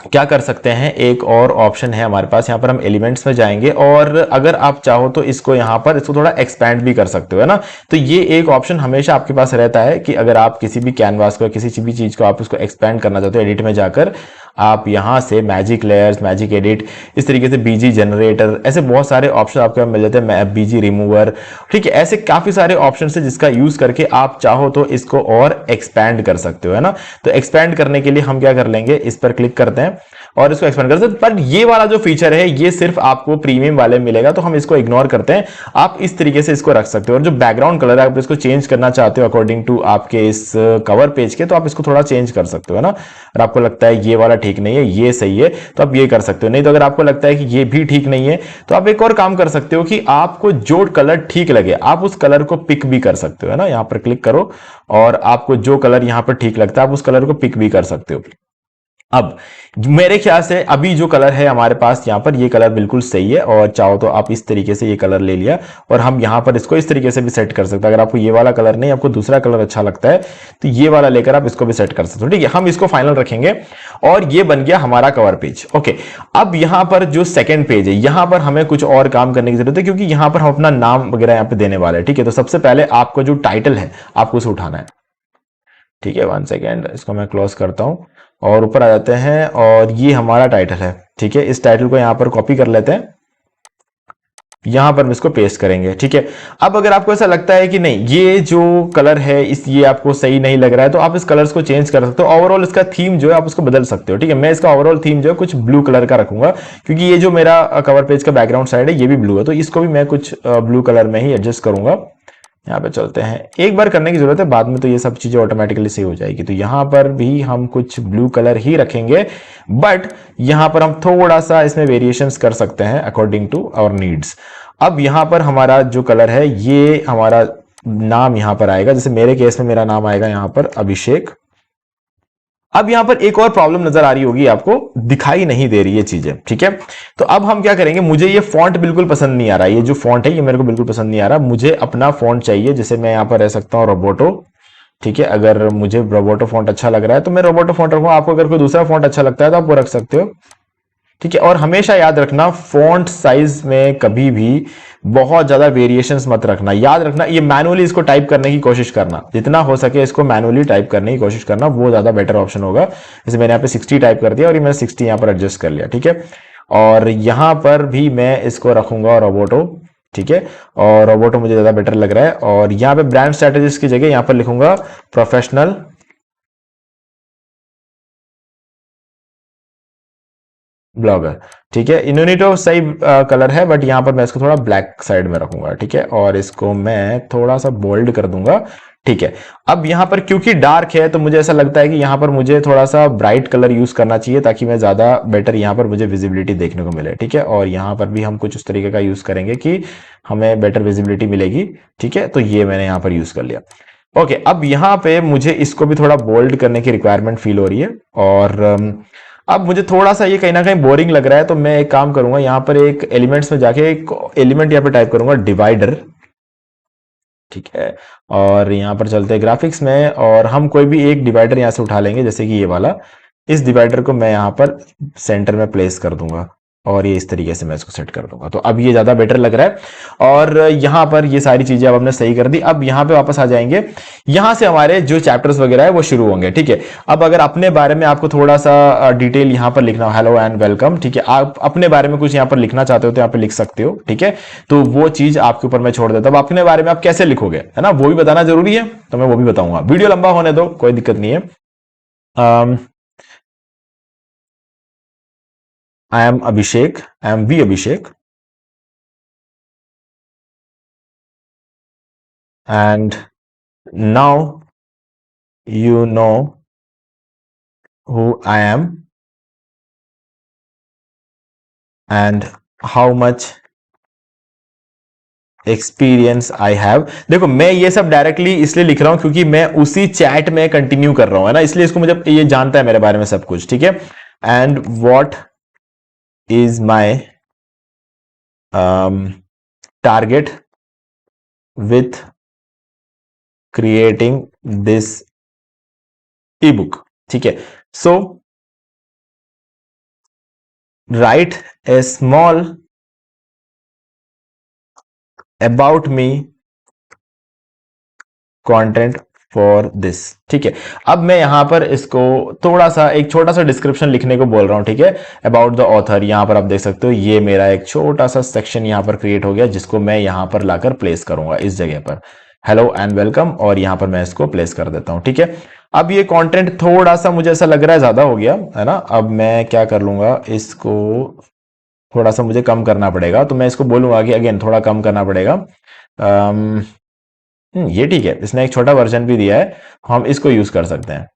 क्या कर सकते हैं, एक और ऑप्शन है हमारे पास। यहां पर हम एलिमेंट्स में जाएंगे और अगर आप चाहो तो इसको यहां पर इसको थोड़ा एक्सपैंड भी कर सकते हो, है ना। तो ये एक ऑप्शन हमेशा आपके पास रहता है कि अगर आप किसी भी कैनवास को, किसी भी चीज को आप उसको एक्सपैंड करना चाहते हो, एडिट में जाकर आप यहां से मैजिक लेयर्स, मैजिक एडिट, इस तरीके से बीजी जनरेटर, ऐसे बहुत सारे ऑप्शन आपके पास मिल जाते हैं, बीजी रिमूवर। ठीक है, ऐसे काफी सारे ऑप्शन है जिसका यूज करके आप चाहो तो इसको और एक्सपैंड कर सकते हो, है ना। तो एक्सपैंड करने के लिए हम क्या कर लेंगे, इस पर क्लिक करते हैं और इसको एक्सपेंड कर सकते हैं। पर ये वाला जो फीचर है ये सिर्फ आपको प्रीमियम वाले मिलेगा, तो हम इसको इग्नोर करते हैं। आप इस तरीके से इसको रख सकते हो और जो बैकग्राउंड कलर है आप इसको चेंज करना चाहते हो अकॉर्डिंग टू आपके इस कवर पेज के, तो आप इसको थोड़ा चेंज कर सकते हो, है ना। और आपको लगता है ये वाला ठीक नहीं है, ये सही है, तो आप ये कर सकते हो। नहीं तो अगर आपको लगता है कि ये भी ठीक नहीं है तो आप एक और काम कर सकते हो कि आपको जो कलर ठीक लगे आप उस कलर को पिक भी कर सकते हो, है ना। यहां पर क्लिक करो और आपको जो कलर यहां पर ठीक लगता है आप उस कलर को पिक भी कर सकते हो। अब मेरे ख्याल से अभी जो कलर है हमारे पास यहाँ पर, ये कलर बिल्कुल सही है, और चाहो तो आप इस तरीके से ये कलर ले लिया और हम यहाँ पर इसको इस तरीके से भी सेट कर सकते हैं। अगर आपको ये वाला कलर नहीं, आपको दूसरा कलर अच्छा लगता है तो ये वाला लेकर आप इसको भी सेट कर सकते हो। ठीक है, हम इसको फाइनल रखेंगे और ये बन गया हमारा कवर पेज। ओके, अब यहाँ पर जो सेकेंड पेज है, यहाँ पर हमें कुछ और काम करने की जरूरत है, क्योंकि यहाँ पर हम अपना नाम वगैरह यहाँ पे देने वाले हैं। ठीक है, तो सबसे पहले आपको जो टाइटल है आपको उसे उठाना है। ठीक है, 1 सेकेंड, इसको मैं क्लोज करता हूं और ऊपर आ जाते हैं, और ये हमारा टाइटल है। ठीक है, इस टाइटल को यहां पर कॉपी कर लेते हैं, यहां पर हम इसको पेस्ट करेंगे। ठीक है, अब अगर आपको ऐसा लगता है कि नहीं ये जो कलर है ये आपको सही नहीं लग रहा है, तो आप इस कलर्स को चेंज कर सकते हो। ओवरऑल इसका थीम जो है आप उसको बदल सकते हो। ठीक है, मैं इसका ओवरऑल थीम जो है कुछ ब्लू कलर का रखूंगा, क्योंकि ये जो मेरा कवर पेज का बैकग्राउंड साइड है ये भी ब्लू है, तो इसको भी मैं कुछ ब्लू कलर में ही एडजस्ट करूंगा। यहाँ पे चलते हैं, एक बार करने की जरूरत है, बाद में तो ये सब चीजें ऑटोमेटिकली सही हो जाएगी। तो यहाँ पर भी हम कुछ ब्लू कलर ही रखेंगे, बट यहाँ पर हम थोड़ा सा इसमें वेरिएशंस कर सकते हैं अकॉर्डिंग टू आवर नीड्स। अब यहाँ पर हमारा जो कलर है, ये हमारा नाम यहाँ पर आएगा, जैसे मेरे केस में मेरा नाम आएगा यहाँ पर अभिषेक। अब यहां पर एक और प्रॉब्लम नजर आ रही होगी आपको, दिखाई नहीं दे रही है चीजें। ठीक है, तो अब हम क्या करेंगे, मुझे ये फॉन्ट बिल्कुल पसंद नहीं आ रहा है, ये जो फॉन्ट है ये मेरे को बिल्कुल पसंद नहीं आ रहा, मुझे अपना फॉन्ट चाहिए। जैसे मैं यहां पर रह सकता हूं रोबोटो। ठीक है, अगर मुझे रोबोटो फॉन्ट अच्छा लग रहा है तो मैं रोबोटो फॉन्ट रखूंगा, आपको अगर कोई दूसरा फॉन्ट अच्छा लगता है तो आप वो रख सकते हो। ठीक है, और हमेशा याद रखना फॉन्ट साइज में कभी भी बहुत ज्यादा वेरिएशंस मत रखना। याद रखना ये मैनुअली इसको टाइप करने की कोशिश करना, जितना हो सके इसको मैनुअली टाइप करने की कोशिश करना, वो ज्यादा बेटर ऑप्शन होगा। जैसे मैंने यहाँ पे 60 टाइप कर दिया और ये मैंने 60 यहाँ पर एडजस्ट कर लिया। ठीक है, और यहां पर भी मैं इसको रखूंगा रोबोटो। ठीक है, और रोबोटो मुझे ज्यादा बेटर लग रहा है, और यहाँ पे ब्रांड स्ट्रेटेजिस्ट की जगह यहाँ पर लिखूंगा प्रोफेशनल ब्लॉगर। ठीक है, इनोनिटो सही कलर है, बट यहां पर मैं इसको थोड़ा ब्लैक साइड में रखूंगा। ठीक है, और इसको मैं थोड़ा सा बोल्ड कर दूंगा। ठीक है, अब यहां पर क्योंकि डार्क है तो मुझे ऐसा लगता है कि यहां पर मुझे थोड़ा सा ब्राइट कलर यूज करना चाहिए, ताकि मैं ज्यादा बेटर यहां पर मुझे विजिबिलिटी देखने को मिले। ठीक है, और यहां पर भी हम कुछ उस तरीके का यूज करेंगे कि हमें बेटर विजिबिलिटी मिलेगी। ठीक है, तो ये मैंने यहां पर यूज कर लिया। ओके, अब यहां पे मुझे इसको भी थोड़ा बोल्ड करने की रिक्वायरमेंट फील हो रही है, और अब मुझे थोड़ा सा ये कहीं ना कहीं बोरिंग लग रहा है, तो मैं एक काम करूंगा, यहां पर एक एलिमेंट्स में जाके एक एलिमेंट यहां पे टाइप करूंगा डिवाइडर। ठीक है, और यहां पर चलते हैं ग्राफिक्स में, और हम कोई भी एक डिवाइडर यहां से उठा लेंगे, जैसे कि ये वाला। इस डिवाइडर को मैं यहां पर सेंटर में प्लेस कर दूंगा, और ये इस तरीके से मैं इसको सेट कर दूंगा, तो अब ये ज्यादा बेटर लग रहा है। और यहां पर ये सारी चीजें अब हमने सही कर दी। अब यहां पे वापस आ जाएंगे, यहां से हमारे जो चैप्टर्स वगैरह है वो शुरू होंगे। ठीक है, अब अगर अपने बारे में आपको थोड़ा सा डिटेल यहां पर लिखना हो, हेलो एंड वेलकम। ठीक है, आप अपने बारे में कुछ यहां पर लिखना चाहते हो तो यहां पर लिख सकते हो। ठीक है, तो वो चीज आपके ऊपर मैं छोड़ देता हूं। अब अपने बारे में आप कैसे लिखोगे, है ना, वो भी बताना जरूरी है, तो मैं वो भी बताऊंगा। वीडियो लंबा होने दो, कोई दिक्कत नहीं है। I am Abhishek. I am V Abhishek, and now you know who I am and how much experience I have. देखो मैं ये सब डायरेक्टली इसलिए लिख रहा हूं क्योंकि मैं उसी चैट में कंटिन्यू कर रहा हूं, है ना, इसलिए इसको मुझे ये जानता है मेरे बारे में सब कुछ। ठीक है, and what is my target with creating this e book. ठीक है, so write a small about me content for this. ठीक है, अब मैं यहां पर इसको थोड़ा सा एक छोटा सा डिस्क्रिप्शन लिखने को बोल रहा हूं। ठीक है, अबाउट द ऑथर, यहां पर आप देख सकते हो ये मेरा एक छोटा सा सेक्शन यहां पर क्रिएट हो गया, जिसको मैं यहां पर लाकर प्लेस करूंगा इस जगह पर, हेलो एंड वेलकम, और यहां पर मैं इसको प्लेस कर देता हूं। ठीक है, अब ये कंटेंट थोड़ा सा मुझे ऐसा लग रहा है ज्यादा हो गया, है ना। अब मैं क्या कर लूंगा, इसको थोड़ा सा मुझे कम करना पड़ेगा, तो मैं इसको बोलूंगा कि अगेन थोड़ा कम करना पड़ेगा। ये ठीक है, इसने एक छोटा वर्जन भी दिया है, हम इसको यूज कर सकते हैं।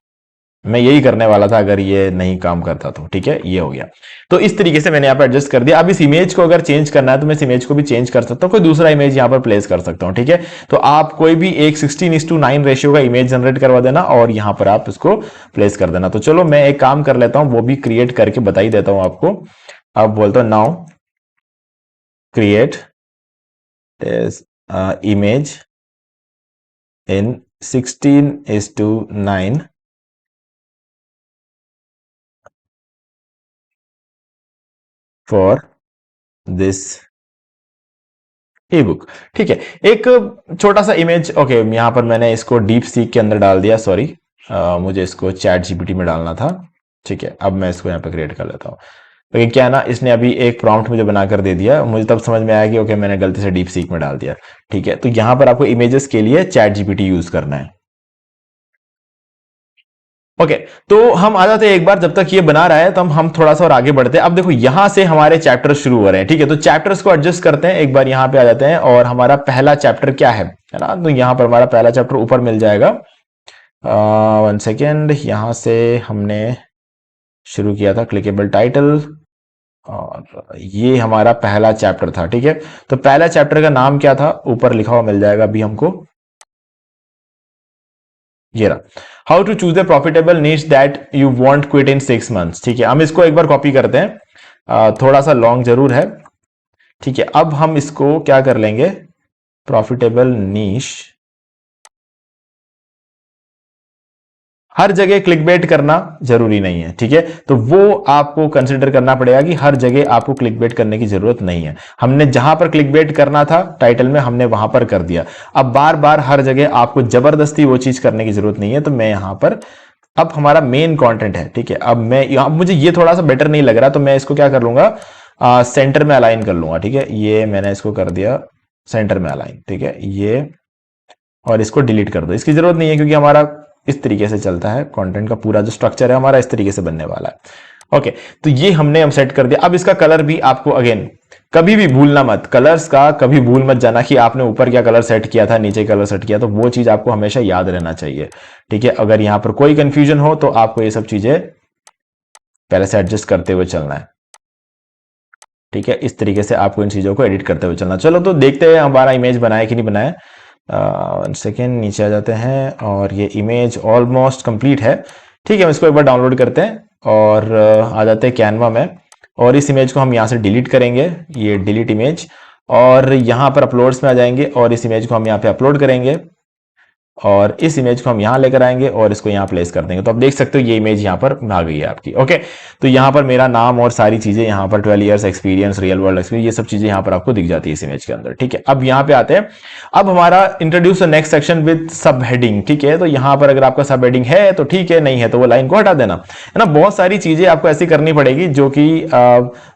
मैं यही करने वाला था अगर ये नहीं काम करता तो। ठीक है, ये हो गया। तो इस तरीके से मैंने यहाँ पे एडजस्ट कर दिया। अब इस इमेज को अगर चेंज करना है तो मैं इस इमेज को भी चेंज कर सकता हूँ, कोई दूसरा इमेज यहाँ पर प्लेस कर सकता हूँ। ठीक है, तो आप कोई भी एक 16:9 रेशियो का इमेज जनरेट करवा देना और यहाँ पर आप इसको प्लेस कर देना। तो चलो मैं एक काम कर लेता हूँ, वो भी क्रिएट करके बता ही देता हूँ आपको। अब बोलता हूँ now create image in 16:9 for this e book. ठीक है, एक छोटा सा इमेज, ओके यहां पर मैंने इसको डीप सीक के अंदर डाल दिया, सॉरी मुझे इसको चैट जीपीटी में डालना था। ठीक है, अब मैं इसको यहाँ पे क्रिएट कर लेता हूँ। तो क्या है ना, इसने अभी एक प्रॉम्प्ट मुझे बनाकर दे दिया, मुझे तब समझ में आया कि ओके मैंने गलती से डीप सीक में डाल दिया। ठीक है, तो यहां पर आपको इमेजेस के लिए चैट जीपीटी यूज करना है। ओके, तो हम आ जाते हैं एक बार, जब तक ये बना रहा है तो हम थोड़ा सा और आगे बढ़ते हैं। अब देखो यहां से हमारे चैप्टर शुरू हो रहे हैं। ठीक है, तो चैप्टर्स को एडजस्ट करते हैं, एक बार यहां पे आ जाते हैं और हमारा पहला चैप्टर क्या है ना, तो यहां पर हमारा पहला चैप्टर ऊपर मिल जाएगा। 1 सेकेंड, यहां से हमने शुरू किया था क्लिकेबल टाइटल और ये हमारा पहला चैप्टर था। ठीक है, तो पहला चैप्टर का नाम क्या था, ऊपर लिखा हुआ मिल जाएगा अभी हमको, ये रहा, how to choose the profitable niche that you want quit in 6 months. ठीक है, हम इसको एक बार कॉपी करते हैं, थोड़ा सा लॉन्ग जरूर है। ठीक है, अब हम इसको क्या कर लेंगे, प्रॉफिटेबल नीश, हर जगह क्लिकबेट करना जरूरी नहीं है। ठीक है, तो वो आपको कंसिडर करना पड़ेगा कि हर जगह आपको क्लिकबेट करने की जरूरत नहीं है। हमने जहां पर क्लिकबेट करना था टाइटल में, हमने वहां पर कर दिया। अब बार बार हर जगह आपको जबरदस्ती वो चीज करने की जरूरत नहीं है। तो मैं यहां पर, अब हमारा मेन कंटेंट है। ठीक है, अब मैं यहां, मुझे ये थोड़ा सा बेटर नहीं लग रहा, तो मैं इसको क्या कर लूंगा, सेंटर में अलाइन कर लूंगा। ठीक है, ये मैंने इसको कर दिया सेंटर में अलाइन। ठीक है, ये और इसको डिलीट कर दो, इसकी जरूरत नहीं है क्योंकि हमारा इस तरीके से चलता है, कंटेंट का पूरा जो स्ट्रक्चर है हमारा इस तरीके से बनने वाला है। ओके, तो ये हमने हम सेट कर दिया। अब इसका कलर भी आपको अगेन कभी भी भूलना मत, कलर्स का कभी भूल मत जाना कि आपने ऊपर क्या कलर सेट किया था, नीचे कलर सेट किया, तो वो चीज आपको हमेशा याद रहना चाहिए। ठीक है, अगर यहां पर कोई कंफ्यूजन हो तो आपको ये सब चीजें पहले से एडजस्ट करते हुए चलना है। ठीक है, इस तरीके से आपको इन चीजों को एडिट करते हुए चलना। चलो तो देखते हैं हमारा इमेज बनाया कि नहीं बनाया। 1 सेकेंड, नीचे आ जाते हैं और ये इमेज ऑलमोस्ट कंप्लीट है। ठीक है, हम इसको एक बार डाउनलोड करते हैं और आ जाते हैं कैनवा में, और इस इमेज को हम यहाँ से डिलीट करेंगे, ये डिलीट इमेज, और यहाँ पर अपलोड्स में आ जाएंगे और इस इमेज को हम यहाँ पे अपलोड करेंगे और इस इमेज को हम यहां लेकर आएंगे और इसको यहां प्लेस कर देंगे। तो आप देख सकते हो ये इमेज यहां पर आ गई है आपकी। ओके, तो यहां पर मेरा नाम और सारी चीजें यहां पर 12 years experience, real world experience, ये सब चीजें यहां पर आपको दिख जाती है इस इमेज के अंदर। ठीक है, अब यहां पे आते हैं, अब हमारा introduce the next section with सब हेडिंग। ठीक है, तो यहां पर अगर आपका सब हेडिंग है तो ठीक है, नहीं है तो वो लाइन को हटा देना है ना। बहुत सारी चीजें आपको ऐसी करनी पड़ेगी जो कि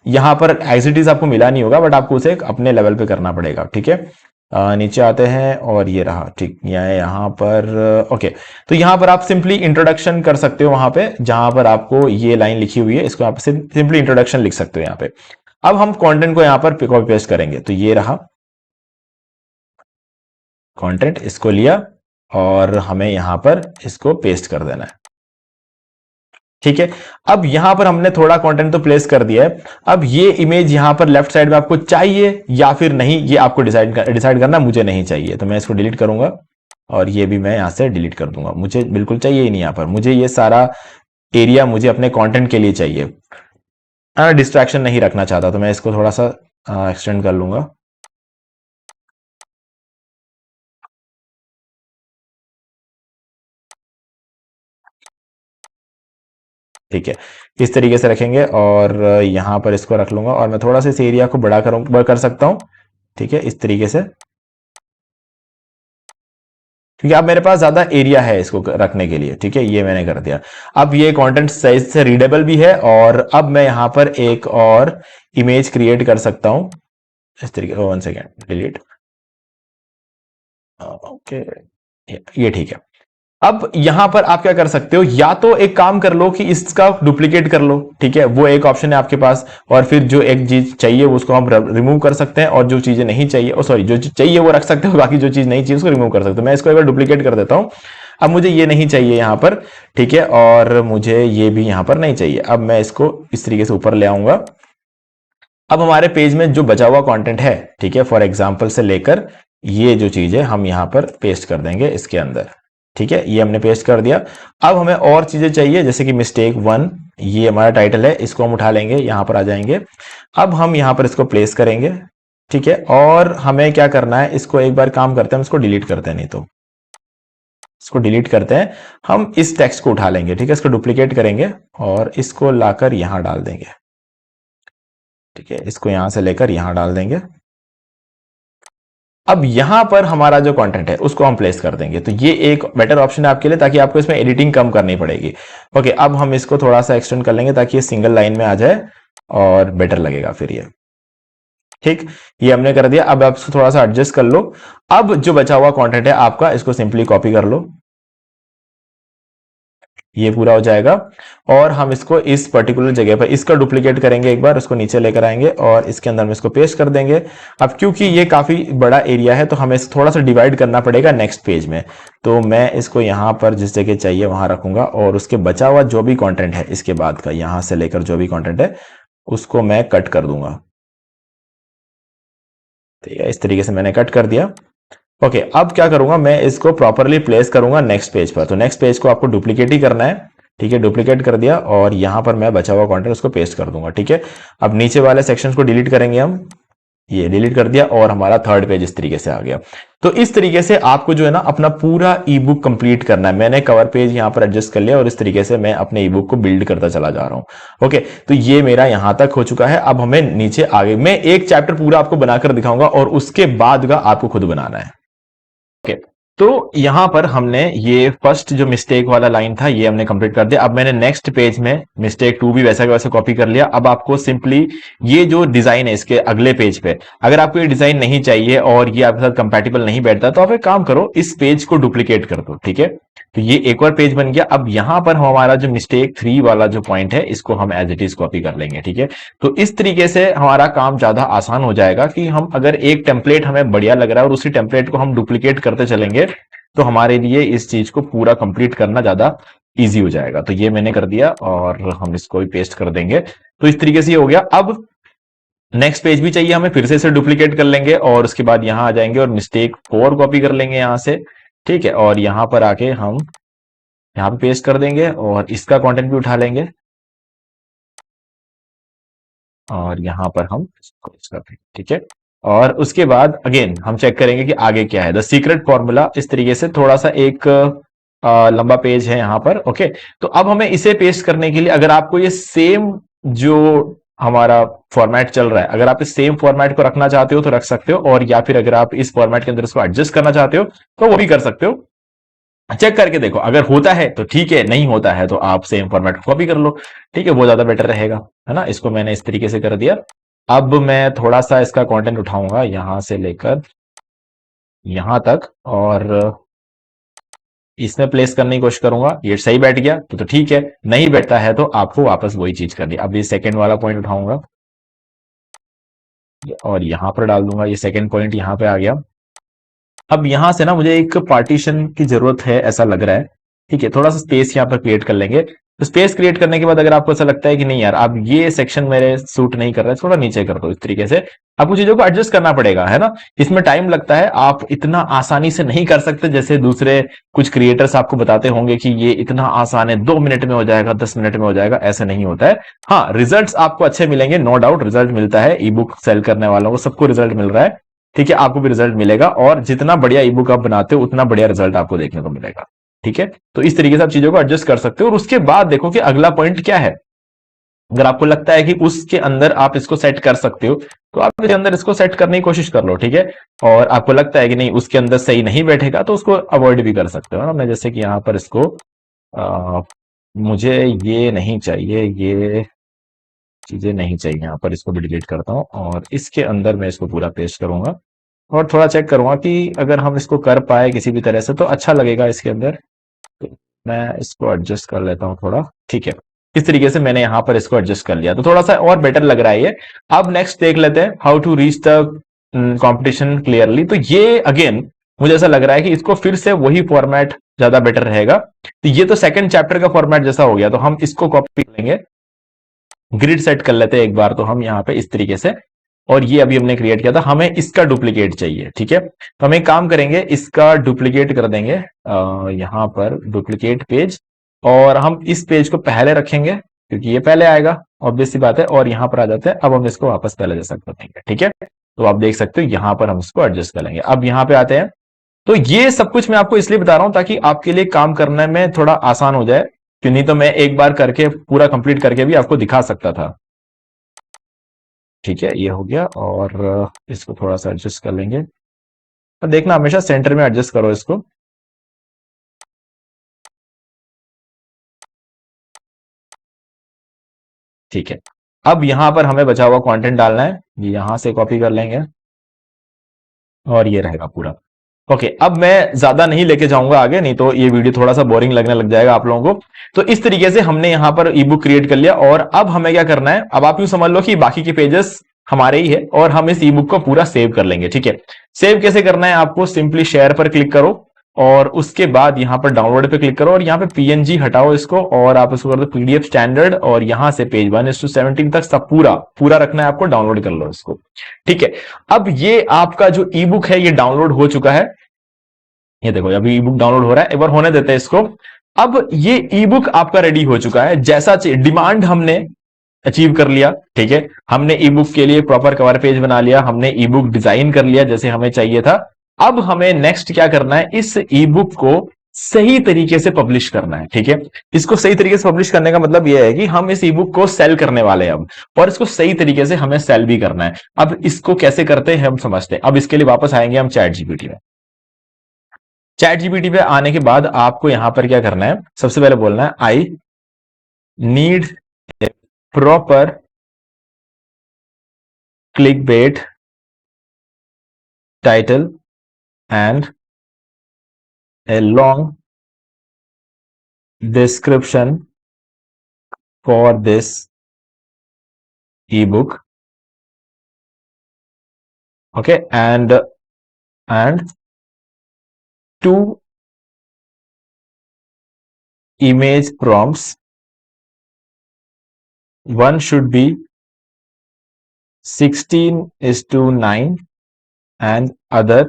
यहां पर एज इट इज आपको मिला नहीं होगा, बट आपको उसे अपने लेवल पे करना पड़ेगा। ठीक है, नीचे आते हैं और ये रहा। ठीक, यहाँ पर ओके, तो यहां पर आप सिंपली इंट्रोडक्शन कर सकते हो, वहां पे जहां पर आपको ये लाइन लिखी हुई है इसको आप सिंपली इंट्रोडक्शन लिख सकते हो यहाँ पे। अब हम कंटेंट को यहाँ पर कॉपी पेस्ट करेंगे, तो ये रहा कंटेंट, इसको लिया और हमें यहां पर इसको पेस्ट कर देना है। ठीक है, अब यहां पर हमने थोड़ा कंटेंट तो प्लेस कर दिया है। अब ये इमेज यहां पर लेफ्ट साइड में आपको चाहिए या फिर नहीं, ये आपको डिसाइड करना। मुझे नहीं चाहिए तो मैं इसको डिलीट करूंगा और ये भी मैं यहां से डिलीट कर दूंगा। मुझे बिल्कुल चाहिए ही नहीं, यहां पर मुझे ये सारा एरिया मुझे अपने कंटेंट के लिए चाहिए, डिस्ट्रैक्शन नहीं रखना चाहता, तो मैं इसको थोड़ा सा एक्सटेंड कर लूंगा। ठीक है, इस तरीके से रखेंगे और यहां पर इसको रख लूंगा और मैं थोड़ा सा इस एरिया को बड़ा कर सकता हूं। ठीक है, इस तरीके से, क्योंकि अब मेरे पास ज्यादा एरिया है इसको रखने के लिए। ठीक है, ये मैंने कर दिया। अब ये कंटेंट सही से रीडेबल भी है और अब मैं यहां पर एक और इमेज क्रिएट कर सकता हूं इस तरीके। 1 सेकेंड, डिलीट, ओके, ये ठीक है। अब यहां पर आप क्या कर सकते हो, या तो एक काम कर लो कि इसका डुप्लीकेट कर लो। ठीक है, वो एक ऑप्शन है आपके पास, और फिर जो एक चीज चाहिए उसको हम रिमूव कर सकते हैं और जो चीजें नहीं चाहिए, सॉरी, जो चीज चाहिए वो रख सकते हो, बाकी जो चीज नहीं चाहिए उसको रिमूव कर सकते हो। मैं इसको एक बार डुप्लीकेट कर देता हूं, अब मुझे ये नहीं चाहिए यहां पर, ठीक है, और मुझे ये भी यहां पर नहीं चाहिए। अब मैं इसको इस तरीके से ऊपर ले आऊंगा। अब हमारे पेज में जो बचा हुआ कंटेंट है, ठीक है, फॉर एग्जांपल से लेकर ये जो चीज है हम यहां पर पेस्ट कर देंगे इसके अंदर, ठीक है, ये हमने पेस्ट कर दिया। अब हमें और चीजें चाहिए, जैसे कि मिस्टेक 1, ये हमारा टाइटल है, इसको हम उठा लेंगे, यहां पर आ जाएंगे। अब हम यहां पर इसको प्लेस करेंगे, ठीक है, और हमें क्या करना है, इसको एक बार काम करते हैं, हम इसको डिलीट करते हैं, नहीं तो इसको डिलीट करते हैं। हम इस टेक्स्ट को उठा लेंगे, ठीक है, इसको डुप्लीकेट करेंगे और इसको लाकर यहां डाल देंगे, ठीक है, इसको यहां से लेकर यहां डाल देंगे। अब यहां पर हमारा जो कंटेंट है उसको हम प्लेस कर देंगे, तो ये एक बेटर ऑप्शन है आपके लिए, ताकि आपको इसमें एडिटिंग कम करनी पड़ेगी। ओके, अब हम इसको थोड़ा सा एक्सटेंड कर लेंगे ताकि ये सिंगल लाइन में आ जाए और बेटर लगेगा फिर ये, ठीक, ये हमने कर दिया। अब आप इसको थोड़ा सा एडजस्ट कर लो। अब जो बचा हुआ कंटेंट है आपका, इसको सिंपली कॉपी कर लो, ये पूरा हो जाएगा। और हम इसको इस पर्टिकुलर जगह पर इसका डुप्लीकेट करेंगे, एक बार उसको नीचे लेकर आएंगे और इसके अंदर में इसको पेस्ट कर देंगे। अब क्योंकि ये काफी बड़ा एरिया है तो हमें इसको थोड़ा सा डिवाइड करना पड़ेगा नेक्स्ट पेज में, तो मैं इसको यहां पर जिस जगह चाहिए वहां रखूंगा और उसके बचा हुआ जो भी कंटेंट है इसके बाद का, यहां से लेकर जो भी कंटेंट है उसको मैं कट कर दूंगा, ठीक है, इस तरीके से मैंने कट कर दिया। ओके, अब क्या करूंगा, मैं इसको प्रॉपरली प्लेस करूंगा नेक्स्ट पेज पर। तो नेक्स्ट पेज को आपको डुप्लीकेट ही करना है, ठीक है, डुप्लीकेट कर दिया और यहां पर मैं बचा हुआ कंटेंट उसको पेस्ट कर दूंगा, ठीक है। अब नीचे वाले सेक्शंस को डिलीट करेंगे हम, ये डिलीट कर दिया और हमारा थर्ड पेज इस तरीके से आ गया। तो इस तरीके से आपको जो है ना अपना पूरा ई बुक कंप्लीट करना है। मैंने कवर पेज यहां पर एडजस्ट कर लिया और इस तरीके से मैं अपने ई बुक को बिल्ड करता चला जा रहा हूं। ओके, तो ये मेरा यहां तक हो चुका है। अब हमें नीचे आगे मैं एक चैप्टर पूरा आपको बनाकर दिखाऊंगा और उसके बाद का आपको खुद बनाना है। ओके, तो यहां पर हमने ये फर्स्ट जो मिस्टेक वाला लाइन था ये हमने कंप्लीट कर दिया। अब मैंने नेक्स्ट पेज में मिस्टेक 2 भी वैसा का वैसा कॉपी कर लिया। अब आपको सिंपली ये जो डिजाइन है इसके अगले पेज पे, अगर आपको ये डिजाइन नहीं चाहिए और ये आपके साथ कंपैटिबल नहीं बैठता तो आप एक काम करो, इस पेज को डुप्लीकेट कर दो, ठीक है। तो ये एक और पेज बन गया। अब यहां पर हमारा जो मिस्टेक 3 वाला जो पॉइंट है इसको हम एज इट इज कॉपी कर लेंगे, ठीक है। तो इस तरीके से हमारा काम ज्यादा आसान हो जाएगा कि हम अगर एक टेम्पलेट हमें बढ़िया लग रहा है और उसी टेम्पलेट को हम डुप्लीकेट करते चलेंगे तो हमारे लिए इस चीज को पूरा कंप्लीट करना ज्यादा इजी हो जाएगा। तो ये मैंने कर दिया और हम इसको भी पेस्ट कर देंगे। तो इस तरीके से ये हो गया। अब नेक्स्ट पेज भी चाहिए हमें, फिर से इसे डुप्लीकेट कर लेंगे और उसके बाद यहां आ जाएंगे और मिस्टेक 4 कॉपी कर लेंगे यहां से, ठीक है, और यहां पर आके हम यहां पे पेस्ट कर देंगे और इसका कंटेंट भी उठा लेंगे और यहां पर हम इसको पेस्ट कर देंगे, ठीक है। और उसके बाद अगेन हम चेक करेंगे कि आगे क्या है। द सीक्रेट फॉर्मूला, इस तरीके से थोड़ा सा एक लंबा पेज है यहां पर। ओके, तो अब हमें इसे पेस्ट करने के लिए अगर आपको ये सेम जो हमारा फॉर्मेट चल रहा है, अगर आप इस सेम फॉर्मेट को रखना चाहते हो तो रख सकते हो, और या फिर अगर आप इस फॉर्मेट के अंदर इसको एडजस्ट करना चाहते हो तो वो भी कर सकते हो। चेक करके देखो, अगर होता है तो ठीक है, नहीं होता है तो आप सेम फॉर्मेट को कॉपी कर लो, ठीक है, वो ज्यादा बेटर रहेगा, है ना। इसको मैंने इस तरीके से कर दिया। अब मैं थोड़ा सा इसका कंटेंट उठाऊंगा यहां से लेकर यहां तक और इसमें प्लेस करने की कोशिश करूंगा। ये सही बैठ गया तो ठीक है, नहीं बैठता है तो आपको वापस वही चीज करनी है। अब ये सेकंड वाला पॉइंट उठाऊंगा और यहां पर डाल दूंगा, ये सेकंड पॉइंट यहां पे आ गया। अब यहां से ना मुझे एक पार्टीशन की जरूरत है ऐसा लग रहा है, ठीक है, थोड़ा सा स्पेस यहां पर क्रिएट कर लेंगे। तो स्पेस क्रिएट करने के बाद अगर आपको ऐसा लगता है कि नहीं यार अब ये सेक्शन मेरे सूट नहीं कर रहा है, थोड़ा नीचे कर दो। इस तरीके से आपको चीजों को एडजस्ट करना पड़ेगा, है ना। इसमें टाइम लगता है, आप इतना आसानी से नहीं कर सकते जैसे दूसरे कुछ क्रिएटर्स आपको बताते होंगे कि ये इतना आसान है, 2 मिनट में हो जाएगा, 10 मिनट में हो जाएगा, ऐसा नहीं होता है। हाँ, रिजल्ट आपको अच्छे मिलेंगे, नो डाउट रिजल्ट मिलता है, ई बुक सेल करने वालों को सबको रिजल्ट मिल रहा है, ठीक है, आपको भी रिजल्ट मिलेगा। और जितना बढ़िया ई बुक आप बनाते हो उतना बढ़िया रिजल्ट आपको देखने को मिलेगा, ठीक है। तो इस तरीके से आप चीजों को एडजस्ट कर सकते हो और उसके बाद देखो कि अगला पॉइंट क्या है। अगर आपको लगता है कि उसके अंदर आप इसको सेट कर सकते हो तो आप इसके अंदर इसको सेट करने की कोशिश कर लो, ठीक है। और आपको लगता है कि नहीं उसके अंदर सही नहीं बैठेगा तो उसको अवॉइड भी कर सकते हो ना। मैं जैसे कि यहां पर इसको मुझे ये नहीं चाहिए, ये चीजें नहीं चाहिए, यहां पर इसको भी डिलीट करता हूं और इसके अंदर मैं इसको पूरा पेस्ट करूंगा और थोड़ा चेक करूंगा कि अगर हम इसको कर पाए किसी भी तरह से तो अच्छा लगेगा इसके अंदर। तो मैं इसको एडजस्ट कर लेता हूं थोड़ा, ठीक है। इस तरीके से मैंने यहां पर इसको एडजस्ट कर लिया तो थोड़ा सा और बेटर लग रहा है ये। अब नेक्स्ट देख लेते हैं how to reach the competition clearly. तो ये अगेन मुझे ऐसा लग रहा है कि इसको फिर से वही फॉर्मेट ज्यादा बेटर रहेगा। तो ये तो सेकंड चैप्टर का फॉर्मेट जैसा हो गया, तो हम इसको कॉपी करेंगे, ग्रिड सेट कर लेते हैं एक बार तो हम यहाँ पे इस तरीके से, और ये अभी हमने क्रिएट किया था, हमें इसका डुप्लीकेट चाहिए। ठीक है, तो हम एक काम करेंगे, इसका डुप्लीकेट कर देंगे यहां पर डुप्लीकेट पेज, और हम इस पेज को पहले रखेंगे क्योंकि ये पहले आएगा, ऑब्वियस सी बात है। और यहां पर आ जाते हैं, अब हम इसको वापस पहले जैसा कर देंगे। ठीक है, तो आप देख सकते हो यहां पर हम इसको एडजस्ट कर लेंगे। अब यहां पे आते हैं, तो ये सब कुछ मैं आपको इसलिए बता रहा हूं ताकि आपके लिए काम करने में थोड़ा आसान हो जाए, क्यों नहीं तो मैं एक बार करके पूरा कंप्लीट करके भी आपको दिखा सकता था। ठीक है, ये हो गया, और इसको थोड़ा सा एडजस्ट कर लेंगे। और देखना हमेशा सेंटर में एडजस्ट करो इसको। ठीक है, अब यहां पर हमें बचा हुआ कंटेंट डालना है, ये यहां से कॉपी कर लेंगे और ये रहेगा पूरा। ओके, अब मैं ज्यादा नहीं लेके जाऊंगा आगे, नहीं तो ये वीडियो थोड़ा सा बोरिंग लगने लग जाएगा आप लोगों को। तो इस तरीके से हमने यहां पर ई बुक क्रिएट कर लिया, और अब हमें क्या करना है, अब आप यूं समझ लो कि बाकी के पेजेस हमारे ही है, और हम इस ई बुक को पूरा सेव कर लेंगे। ठीक है, सेव कैसे करना है, आपको सिंपली शेयर पर क्लिक करो, और उसके बाद यहां पर डाउनलोड पे क्लिक करो, और यहां पे पीएनजी हटाओ इसको, और आप इसको कर दो पीडीएफ स्टैंडर्ड, और यहां से पेज 1:17 तक सब पूरा पूरा रखना है आपको, डाउनलोड कर लो इसको। ठीक है, अब ये आपका जो ई बुक है ये डाउनलोड हो चुका है, ये देखो अभी ई बुक डाउनलोड हो रहा है, एक बार होने देते हैं इसको। अब ये ई बुक आपका रेडी हो चुका है, जैसा डिमांड हमने अचीव कर लिया। ठीक है, हमने ई बुक के लिए प्रॉपर कवर पेज बना लिया, हमने ई बुक डिजाइन कर लिया जैसे हमें चाहिए था। अब हमें नेक्स्ट क्या करना है, इस ई बुक को सही तरीके से पब्लिश करना है। ठीक है, इसको सही तरीके से पब्लिश करने का मतलब यह है कि हम इस ई बुक को सेल करने वाले हैं अब, और इसको सही तरीके से हमें सेल भी करना है। अब इसको कैसे करते हैं हम समझते हैं। अब इसके लिए वापस आएंगे हम चैट जीपीटी में। चैट जीपीटी पे आने के बाद आपको यहां पर क्या करना है, सबसे पहले बोलना है I need a proper click bait title and a long description for this e book. Okay, and to image prompts, one should be 16:9 and other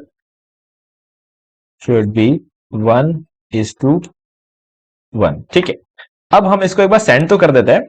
should be 1:1। ठीक है, अब हम इसको एक बार सेंड तो कर देते हैं,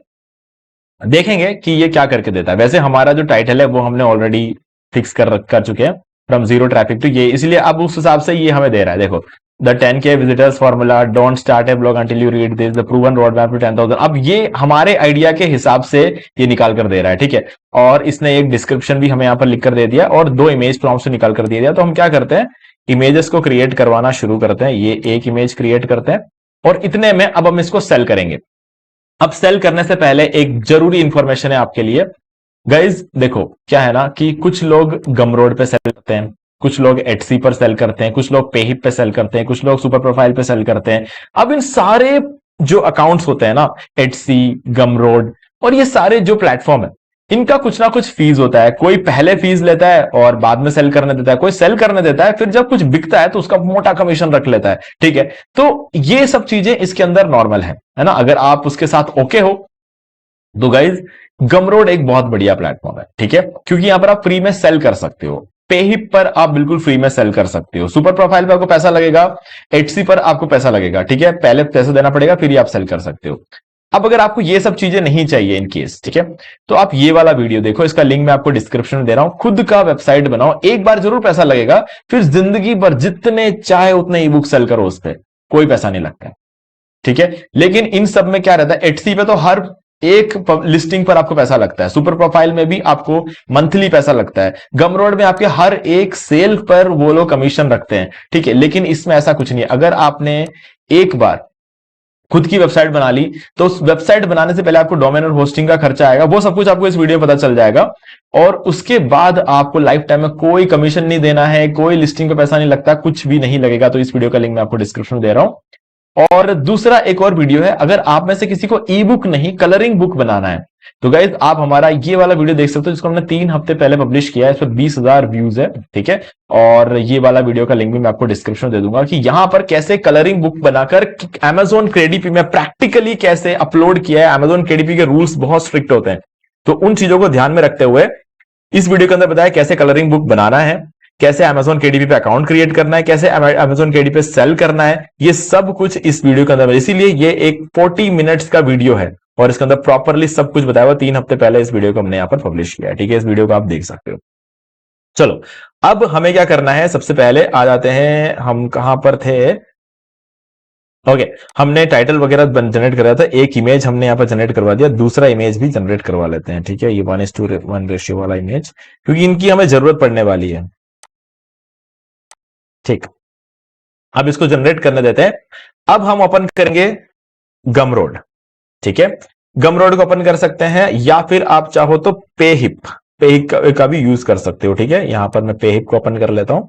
देखेंगे कि ये क्या करके देता है। वैसे हमारा जो टाइटल है वो हमने ऑलरेडी फिक्स कर चुके हैं, फ्रॉम जीरो ट्रैफिक टू ये, इसलिए अब उस हिसाब से ये हमें दे रहा है। देखो, the 10K visitors formula, don't start a blog until you read this, the proven road map to 10,000। अब ये हमारे आइडिया के हिसाब से ये निकाल कर दे रहा है। ठीक है, और इसने एक डिस्क्रिप्शन भी हमें यहाँ पर लिख कर दे दिया, और 2 इमेज प्रॉम्प्ट से निकाल कर दे दिया। तो हम क्या करते हैं, इमेजेस को क्रिएट करवाना शुरू करते हैं। ये एक इमेज क्रिएट करते हैं, और इतने में अब हम इसको सेल करेंगे। अब सेल करने से पहले एक जरूरी इंफॉर्मेशन है आपके लिए गाइज। देखो क्या है ना कि कुछ लोग गमरोड पे सेल करते हैं, कुछ लोग एटसी पर सेल करते हैं, कुछ लोग पेहिप पे सेल करते हैं, कुछ लोग सुपर प्रोफाइल पे सेल करते हैं। अब इन सारे जो अकाउंट्स होते हैं ना, एटसी, गमरोड और ये सारे जो प्लेटफॉर्म है, इनका कुछ ना कुछ फीस होता है। कोई पहले फीस लेता है और बाद में सेल करने देता है, कोई सेल करने देता है, फिर जब कुछ बिकता है तो उसका मोटा कमीशन रख लेता है। ठीक है, तो ये सब चीजें इसके अंदर नॉर्मल है ना। अगर आप उसके साथ ओके हो तो गाइज गमरोड एक बहुत बढ़िया प्लेटफॉर्म है। ठीक है, क्योंकि यहां पर आप फ्री में सेल कर सकते हो, पेहिप पर आप बिल्कुल फ्री में सेल कर सकते हो, सुपर प्रोफाइल पर आपको पैसा लगेगा, एटसी पर आपको पैसा लगेगा। ठीक है, पहले पैसा देना पड़ेगा फिर ही आप सेल कर सकते हो। अब अगर आपको ये सब चीजें नहीं चाहिए इन केस, ठीक है, तो आप ये वाला वीडियो देखो, इसका लिंक मैं आपको डिस्क्रिप्शन में दे रहा हूं। खुद का वेबसाइट बनाओ, एक बार जरूर पैसा लगेगा, फिर जिंदगी भर जितने चाहे उतने ई बुक सेल करो, उस पर कोई पैसा नहीं लगता है। ठीक है, लेकिन इन सब में क्या रहता है, एटसी पे तो हर एक लिस्टिंग पर आपको पैसा लगता है, सुपर प्रोफाइल में भी आपको मंथली पैसा लगता है, गमरोड में आपके हर एक सेल पर वो लोग कमीशन रखते हैं। ठीक है, लेकिन इसमें ऐसा कुछ नहीं है। अगर आपने एक बार खुद की वेबसाइट बना ली तो उस वेबसाइट बनाने से पहले आपको डोमेन और होस्टिंग का खर्चा आएगा, वो सब कुछ आपको इस वीडियो में पता चल जाएगा। और उसके बाद आपको लाइफ टाइम में कोई कमीशन नहीं देना है, कोई लिस्टिंग पे पैसा नहीं लगता, कुछ भी नहीं लगेगा। तो इस वीडियो का लिंक मैं आपको डिस्क्रिप्शन में दे रहा हूं। और दूसरा एक और वीडियो है, अगर आप में से किसी को ई बुक नहीं कलरिंग बुक बनाना है तो गाइज आप हमारा ये वाला वीडियो देख सकते हो, जिसको हमने 3 हफ्ते पहले पब्लिश किया है। इस पर 20,000 व्यूज है, ठीक है। और ये वाला वीडियो का लिंक भी मैं आपको डिस्क्रिप्शन में दे दूंगा कि यहां पर कैसे कलरिंग बुक बनाकर Amazon KDP में प्रैक्टिकली कैसे अपलोड किया है। Amazon KDP के रूल्स बहुत स्ट्रिक्ट होते हैं, तो उन चीजों को ध्यान में रखते हुए इस वीडियो के अंदर बताया कैसे कलरिंग बुक बनाना है, कैसे Amazon KDP पे अकाउंट क्रिएट करना है, कैसे Amazon KDP पे सेल करना है, ये सब कुछ इस वीडियो के अंदर। इसीलिए ये एक 40 मिनट्स का वीडियो है और इसके अंदर प्रॉपरली सब कुछ बताया हुआ। 3 हफ्ते पहले इस वीडियो को हमने यहां पर पब्लिश किया है, ठीक है। इस वीडियो को आप देख सकते हो। चलो अब हमें क्या करना है, सबसे पहले आ जाते हैं, हम कहां पर थे। ओके, हमने टाइटल वगैरह जनरेट कराया था, एक इमेज हमने यहां पर जनरेट करवा दिया, दूसरा इमेज भी जनरेट करवा लेते हैं, ठीक है। ये 1:1 रेशियो वाला इमेज, क्योंकि इनकी हमें जरूरत पड़ने वाली है, ठीक। अब इसको जनरेट करने देते हैं। अब हम ओपन करेंगे गमरोड, ठीक है। गमरोड को ओपन कर सकते हैं या फिर आप चाहो तो पेहिप का भी यूज कर सकते हो, ठीक है। यहां पर मैं पेहिप को ओपन कर लेता हूं।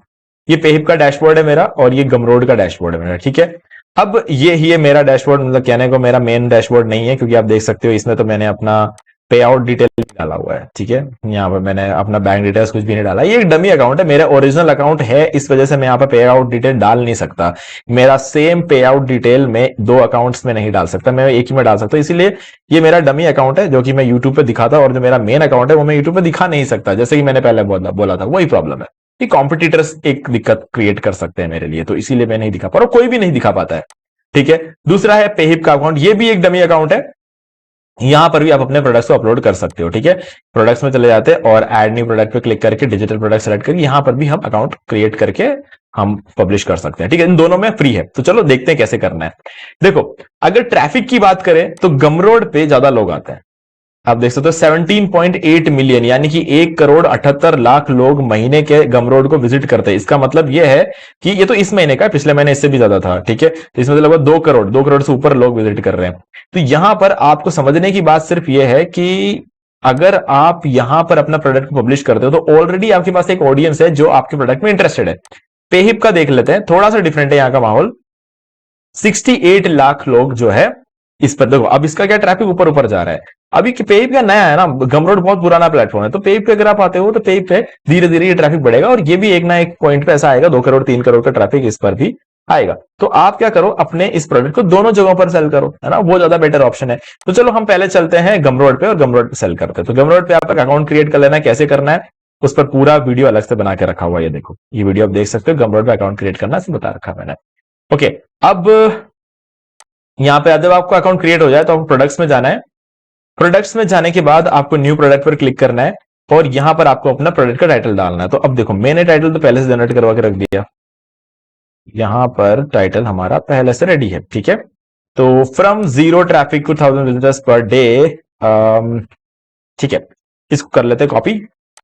ये पेहिप का डैशबोर्ड है मेरा और ये गमरोड का डैशबोर्ड है मेरा, ठीक है। अब ये ही है मेरा डैशबोर्ड, मतलब कहने को मेरा मेन डैशबोर्ड नहीं है, क्योंकि आप देख सकते हो इसमें तो मैंने अपना पे आउट डिटेल डाला हुआ है, ठीक है। यहाँ पर मैंने अपना बैंक डिटेल्स कुछ भी नहीं डाला। ये एक डमी अकाउंट है, मेरा ओरिजिनल अकाउंट है, इस वजह से मैं यहाँ पर पे आउट डिटेल डाल नहीं सकता। मेरा सेम पे आउट डिटेल में 2 अकाउंट्स में नहीं डाल सकता, मैं एक ही में डाल सकता हूँ। इसीलिए ये मेरा डमी अकाउंट है जो कि मैं यूट्यूब पे दिखाता, और जो मेरा मेन अकाउंट है वो मैं यूट्यूब पे दिखा नहीं सकता, जैसे कि मैंने पहले बोला था। वही प्रॉब्लम है कि कॉम्पिटिटर्स एक दिक्कत क्रिएट कर सकते हैं मेरे लिए, तो इसीलिए मैं नहीं दिखा पा रहा, कोई भी नहीं दिखा पाता है, ठीक है। दूसरा है पेहिप का अकाउंट, ये भी एक डमी अकाउंट है। यहां पर भी आप अपने प्रोडक्ट्स को अपलोड कर सकते हो, ठीक है। प्रोडक्ट्स में चले जाते हैं और ऐड न्यू प्रोडक्ट पे क्लिक करके डिजिटल प्रोडक्ट सेलेक्ट करके यहां पर भी हम अकाउंट क्रिएट करके हम पब्लिश कर सकते हैं, ठीक है। इन दोनों में फ्री है, तो चलो देखते हैं कैसे करना है। देखो, अगर ट्रैफिक की बात करें तो गमरोड पे ज्यादा लोग आते हैं। आप देख सकते हो 17.8 मिलियन, यानी कि 1,78,00,000 लोग महीने के गमरोड को विजिट करते हैं। इसका मतलब यह है कि ये तो इस महीने का, पिछले महीने इससे भी ज्यादा था, ठीक है। तो इसमें लगभग 2 करोड़ से ऊपर लोग विजिट कर रहे हैं। तो यहां पर आपको समझने की बात सिर्फ यह है कि अगर आप यहां पर अपना प्रोडक्ट को पब्लिश करते हो तो ऑलरेडी आपके पास एक ऑडियंस है जो आपके प्रोडक्ट में इंटरेस्टेड है। पेहिप का देख लेते हैं, थोड़ा सा डिफरेंट है यहाँ का माहौल। 68 लाख लोग जो है इस पर, देखो अब इसका क्या ट्रैफिक ऊपर ऊपर जा रहा है। अभी पेज का नया है ना, गमरोड बहुत पुराना प्लेटफॉर्म है, तो पेज पे अगर आप आते हो तो पेज पे धीरे धीरे ये ट्रैफिक बढ़ेगा और ये भी एक ना एक पॉइंट पे ऐसा आएगा 2 करोड़ 3 करोड़ का ट्रैफिक इस पर भी आएगा। तो आप क्या करो, अपने इस प्रोडक्ट को दोनों जगहों पर सेल करो, है ना, वो ज्यादा बेटर ऑप्शन है। तो चलो हम पहले चलते हैं गमरोड पे और गमरोड पे सेल करते हैं। तो गमरोड पे आप अकाउंट क्रिएट कर लेना है, कैसे करना है उस पर पूरा वीडियो अलग से बना के रखा हुआ है। ये देखो, ये वीडियो आप देख सकते हो, गमरोड पे अकाउंट क्रिएट करना बता रखा मैंने। ओके, अब यहां पे जब आपका अकाउंट क्रिएट हो जाए तो आपको प्रोडक्ट्स में जाना है। प्रोडक्ट्स में जाने के बाद आपको न्यू प्रोडक्ट पर क्लिक करना है और यहां पर आपको अपना प्रोडक्ट का टाइटल डालना है। तो अब देखो, मैंने टाइटल तो पहले से जनरेट करवा के रख दिया, यहां पर टाइटल हमारा पहले से रेडी है, ठीक है। तो from 0 traffic to 1000 visitors per day, ठीक है। इसको कर लेते हैं कॉपी